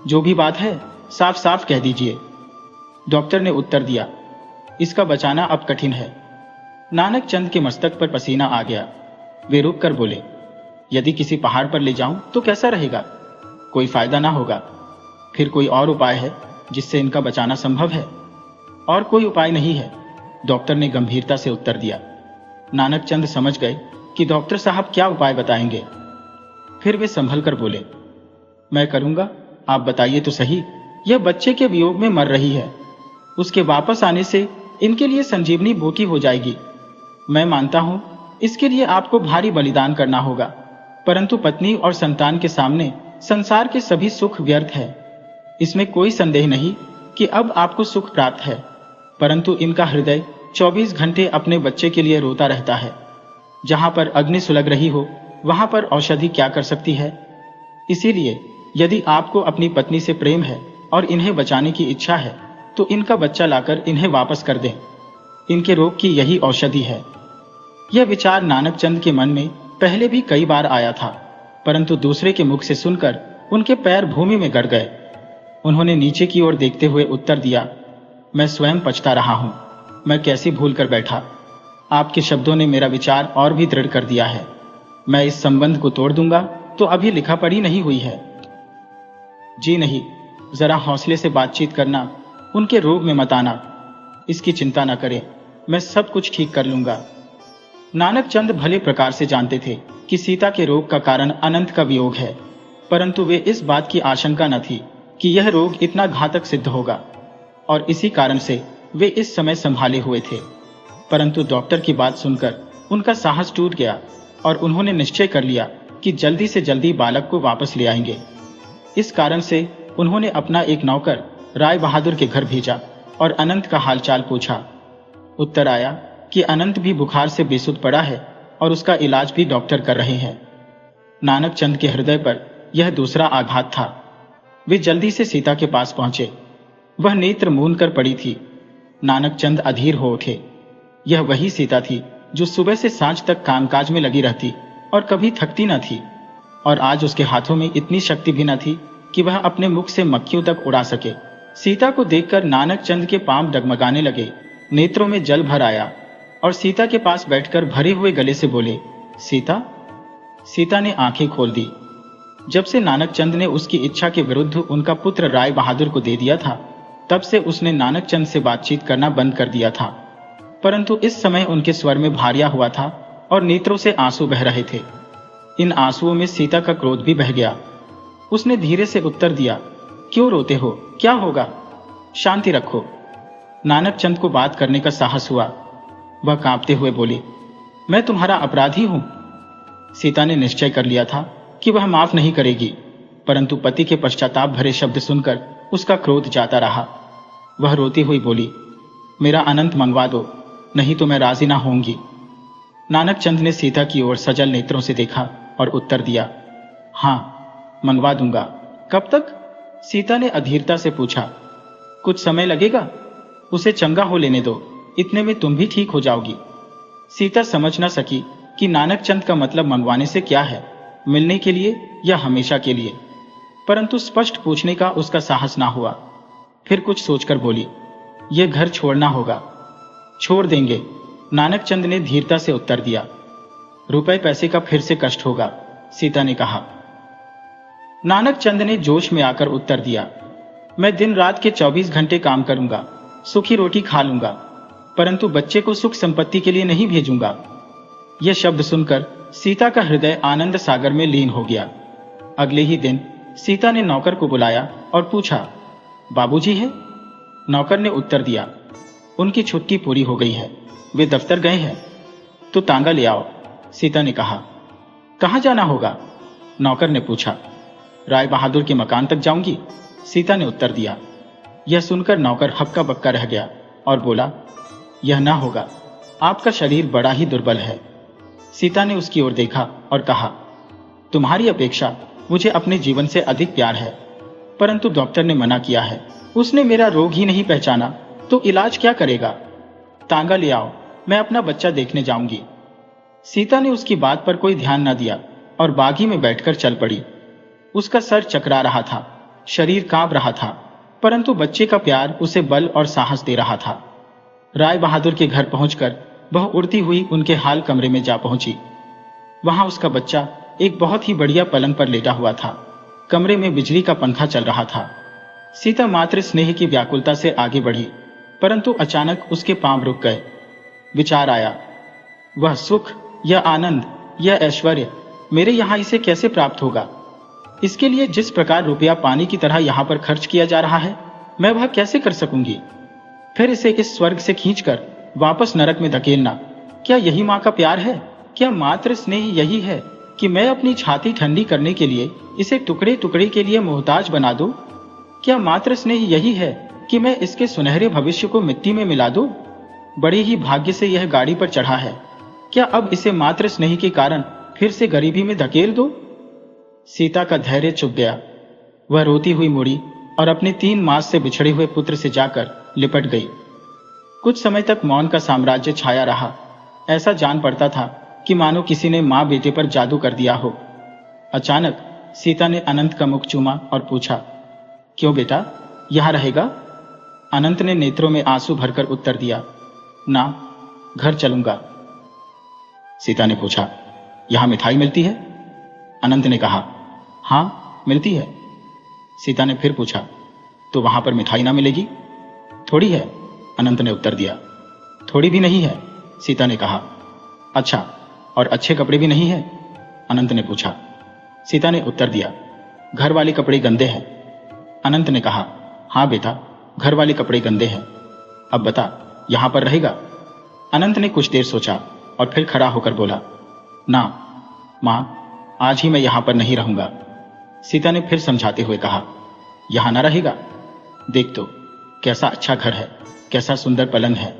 जो भी बात है साफ साफ कह दीजिए। डॉक्टर ने उत्तर दिया, इसका बचाना अब कठिन है। नानक चंद के मस्तक पर पसीना आ गया। वे रुक कर बोले, यदि किसी पहाड़ पर ले जाऊं तो कैसा रहेगा, कोई फायदा ना होगा। फिर कोई और उपाय है जिससे इनका बचाना संभव है। और कोई उपाय नहीं है, डॉक्टर ने गंभीरता से उत्तर दिया। नानक चंद समझ गए कि डॉक्टर साहब क्या उपाय बताएंगे। फिर वे संभल कर बोले, मैं करूंगा, आप बताइए तो सही। यह बच्चे के वियोग में मर रही है, उसके वापस आने से इनके लिए संजीवनी बूटी हो जाएगी। मैं मानता हूं इसके लिए आपको भारी बलिदान करना होगा, परंतु पत्नी और संतान के सामने संसार के सभी सुख व्यर्थ है। इसमें कोई संदेह नहीं कि अब आपको सुख प्राप्त है, परंतु इनका हृदय 24 घंटे अपने बच्चे के लिए रोता रहता है। जहां पर अग्नि सुलग रही हो वहां पर औषधि क्या कर सकती है। इसीलिए यदि आपको अपनी पत्नी से प्रेम है और इन्हें बचाने की इच्छा है तो इनका बच्चा लाकर इन्हें वापस कर दें। इनके रोग की यही औषधि है। यह विचार नानक चंद के मन में पहले भी कई बार आया था, परंतु दूसरे के मुख से सुनकर उनके पैर भूमि में गड़ गए। उन्होंने नीचे की ओर देखते हुए उत्तर दिया, मैं स्वयं पछता रहा हूं, मैं कैसे भूल कर बैठा। आपके शब्दों ने मेरा विचार और भी दृढ़ कर दिया है। मैं इस संबंध को तोड़ दूंगा तो अभी लिखा पढ़ी नहीं हुई है। जी नहीं, जरा हौसले से बातचीत करना, उनके रोग में मत आना। इसकी चिंता न करें, मैं सब कुछ ठीक कर लूंगा। नानक चंद भले प्रकार से जानते थे कि सीता के रोग का कारण अनंत का वियोग है, परंतु वे इस बात की आशंका न थी कि यह रोग इतना घातक सिद्ध होगा, और इसी कारण से वे इस समय संभाले हुए थे। परंतु डॉक्टर की बात सुनकर उनका साहस टूट गया और उन्होंने निश्चय कर लिया कि जल्दी से जल्दी बालक को वापस ले आएंगे। इस कारण से उन्होंने अपना एक नौकर राय बहादुर के घर भेजा और अनंत का हालचाल पूछा। उत्तर आया कि अनंत भी बुखार से बेसुध पड़ा है और उसका इलाज भी डॉक्टर कर रहे हैं। नानक चंद के हृदय पर यह दूसरा आघात था। वे जल्दी से सीता के पास पहुंचे। वह नेत्र मूंद कर पड़ी थी। नानक चंद अधीर हो उठे। यह वही सीता थी जो सुबह से सांझ तक कामकाज में लगी रहती और कभी थकती न थी, और आज उसके हाथों में इतनी शक्ति भी न थी कि वह अपने मुख से मक्खियों तक उड़ा सके। सीता को देखकर नानक चंद के पांव डगमगाने लगे, नेत्रों में जल भर आया और सीता के पास बैठकर भरे हुए गले से बोले, सीता। सीता ने आंखें खोल दी। जब से नानक चंद ने उसकी इच्छा के विरुद्ध उनका पुत्र राय बहादुर को दे दिया था, तब से उसने नानक चंद से बातचीत करना बंद कर दिया था। परंतु इस समय उनके स्वर में भारिया हुआ था और नेत्रों से आंसू बह रहे थे। इन आंसुओं में सीता का क्रोध भी बह गया। उसने धीरे से उत्तर दिया, क्यों रोते हो, क्या होगा? शांति रखो। नानक चंद को बात करने का साहस हुआ। वह कांपते हुए बोली, मैं तुम्हारा अपराधी हूं। सीता ने निश्चय कर लिया था कि वह माफ नहीं करेगी, परंतु पति के पश्चाताप भरे शब्द सुनकर उसका क्रोध जाता रहा। वह रोती हुई बोली, मेरा अनंत मंगवा दो, नहीं तो मैं राजी ना होंगी। नानक चंद ने सीता की ओर सजल नेत्रों से देखा और उत्तर दिया, हाँ, मंगवा दूंगा। कब तक? सीता ने अधीरता से पूछा। कुछ समय लगेगा, उसे चंगा हो लेने दो, इतने में तुम भी ठीक हो जाओगी। सीता समझ न सकी कि नानक चंद का मतलब मंगवाने से क्या है, मिलने के लिए या हमेशा के लिए, परंतु स्पष्ट पूछने का उसका साहस ना हुआ। फिर कुछ सोचकर बोली, यह घर छोड़ना होगा। छोड़ देंगे, नानक चंद ने धीरता से उत्तर दिया। रुपए पैसे का फिर से कष्ट होगा, सीता ने कहा। नानक चंद ने जोश में आकर उत्तर दिया, मैं दिन रात के 24 घंटे काम करूंगा, सूखी रोटी खा लूंगा, परंतु बच्चे को सुख संपत्ति के लिए नहीं भेजूंगा। यह शब्द सुनकर सीता का हृदय आनंद सागर में लीन हो गया। अगले ही दिन सीता ने नौकर को बुलाया और पूछा, बाबूजी है? नौकर ने उत्तर दिया, उनकी छुट्टी पूरी हो गई है, वे दफ्तर गए हैं। तो तांगा ले आओ, सीता ने कहा। कहां जाना होगा? नौकर ने पूछा। राय बहादुर के मकान तक जाऊंगी, सीता ने उत्तर दिया। यह सुनकर नौकर हक्का बक्का रह गया और बोला, यह ना होगा, आपका शरीर बड़ा ही दुर्बल है। सीता ने उसकी ओर देखा और कहा, तुम्हारी अपेक्षा मुझे अपने जीवन से अधिक प्यार है, परंतु डॉक्टर ने मना किया है। उसने मेरा रोग ही नहीं पहचाना तो इलाज क्या करेगा? तांगा ले आओ, मैं अपना बच्चा देखने जाऊंगी। सीता ने उसकी बात पर कोई ध्यान न दिया और बागी में बैठकर चल पड़ी। उसका सर चकरा रहा था, शरीर कांप रहा था, परंतु बच्चे का प्यार उसे बल और साहस दे रहा था। राय बहादुर के घर पहुंचकर वह उड़ती हुई उनके हाल कमरे में जा पहुंची। वहां उसका बच्चा एक बहुत ही बढ़िया पलंग पर लेटा हुआ था। कमरे में बिजली का पंखा चल रहा था। सीता मातृ स्नेह की व्याकुलता से आगे बढ़ी, परंतु अचानक उसके पांव रुक गए। विचार आया, वह सुख, यह आनंद, यह ऐश्वर्य मेरे यहां इसे कैसे प्राप्त होगा? इसके लिए जिस प्रकार रुपया पानी की तरह यहां पर खर्च किया जा रहा है, मैं वह कैसे कर सकूंगी? फिर इसे इस स्वर्ग से खींचकर वापस नरक में धकेलना, क्या यही मां का प्यार है? क्या मातृ स्नेह यही है कि मैं अपनी छाती ठंडी करने के लिए इसे टुकड़े टुकड़े के लिए मोहताज बना दूं? क्या मातृ स्नेह यही है कि मैं इसके सुनहरे भविष्य को मिट्टी में मिला दूं? बड़े ही भाग्य से यह गाड़ी पर चढ़ा है, क्या अब इसे मातृ स्नेह के कारण फिर से गरीबी में धकेल दो? सीता का धैर्य चुक गया। वह रोती हुई मुड़ी और अपने 3 मास से बिछड़े हुए पुत्र से जाकर लिपट गई। कुछ समय तक मौन का साम्राज्य छाया रहा। ऐसा जान पड़ता था कि मानो किसी ने मां बेटे पर जादू कर दिया हो। अचानक सीता ने अनंत का मुख चूमा और पूछा, क्यों बेटा, यहां रहेगा? अनंत ने नेत्रों में आंसू भरकर उत्तर दिया, ना, घर चलूंगा। सीता ने पूछा, यहाँ मिठाई मिलती है? अनंत ने कहा, हाँ मिलती है। सीता ने फिर पूछा, तो वहां पर मिठाई ना मिलेगी? थोड़ी है, अनंत ने उत्तर दिया। थोड़ी भी नहीं है, सीता ने कहा। अच्छा, और अच्छे कपड़े भी नहीं है? अनंत ने पूछा। सीता ने उत्तर दिया, घर वाले कपड़े गंदे हैं। अनंत ने कहा, हाँ बेटा, घर वाले कपड़े गंदे हैं। अब बता, यहां पर रहेगा? अनंत ने कुछ देर सोचा और फिर खड़ा होकर बोला, ना मां, आज ही मैं यहां पर नहीं रहूंगा। सीता ने फिर समझाते हुए कहा, यहां ना रहेगा? देख तो, कैसा अच्छा घर है, कैसा सुंदर पलंग है।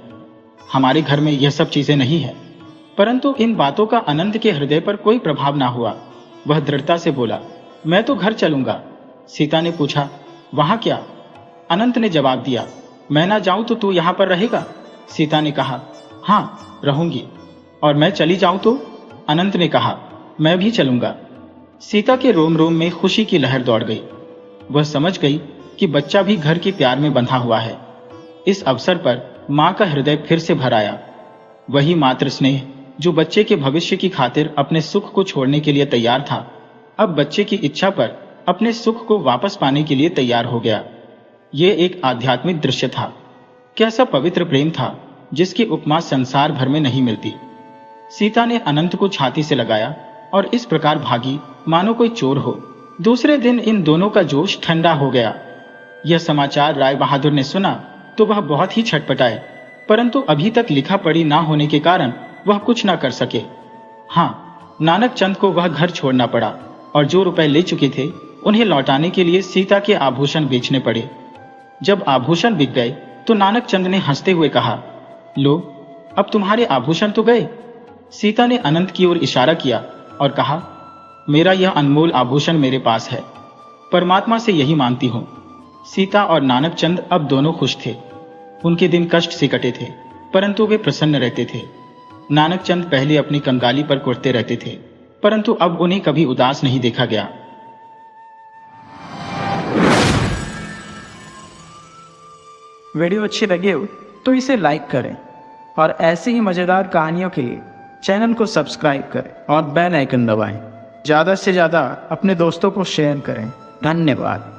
हमारे घर में यह सब चीजें नहीं है। परंतु इन बातों का अनंत के हृदय पर कोई प्रभाव ना हुआ। वह दृढ़ता से बोला, मैं तो घर चलूंगा। सीता ने पूछा, वहां क्या? अनंत ने जवाब दिया, मैं ना जाऊं तो तू यहां पर रहेगा? सीता ने कहा, हाँ रहूंगी। और मैं चली जाऊं तो? अनंत ने कहा, मैं भी चलूंगा। सीता के रोम रोम में खुशी की लहर दौड़ गई। वह समझ गई कि बच्चा भी घर के प्यार में बंधा हुआ है। इस अवसर पर मां का हृदय फिर से भर आया। वही मातृ स्नेह जो बच्चे के भविष्य की खातिर अपने सुख को छोड़ने के लिए तैयार था, अब बच्चे की इच्छा पर अपने सुख को वापस पाने के लिए तैयार हो गया। ये एक आध्यात्मिक दृश्य था। कैसा पवित्र प्रेम था जिसकी उपमा संसार भर में नहीं मिलती। सीता ने अनंत को छाती से लगाया और इस प्रकार भागी मानो कोई चोर हो। दूसरे दिन इन दोनों का जोश ठंडा हो गया। यह समाचार राय बहादुर ने सुना तो वह बहुत ही छटपटाए, परंतु अभी तक लिखा पढ़ी ना होने के कारण वह कुछ ना कर सके। हाँ, नानक चंद को वह घर छोड़ना पड़ा और जो रुपए ले चुके थे उन्हें लौटाने के लिए सीता के आभूषण बेचने पड़े। जब आभूषण बिक गए तो नानक चंद ने हंसते हुए कहा, लो, अब तुम्हारे आभूषण तो गए। सीता ने अनंत की ओर इशारा किया और कहा, मेरा यह अनमोल आभूषण मेरे पास है, परमात्मा से यही मांगती हूं। सीता और नानक चंद अब दोनों खुश थे। उनके दिन कष्ट से कटे थे, परंतु वे प्रसन्न रहते थे। नानक चंद पहले अपनी कंगाली पर कुटते रहते थे, परंतु अब उन्हें कभी उदास नहीं देखा गया। वीडियो अच्छी लगी हो तो इसे लाइक करें और ऐसी ही मजेदार कहानियों के लिए चैनल को सब्सक्राइब करें और बेल आइकन दबाएं। ज़्यादा से ज़्यादा अपने दोस्तों को शेयर करें। धन्यवाद।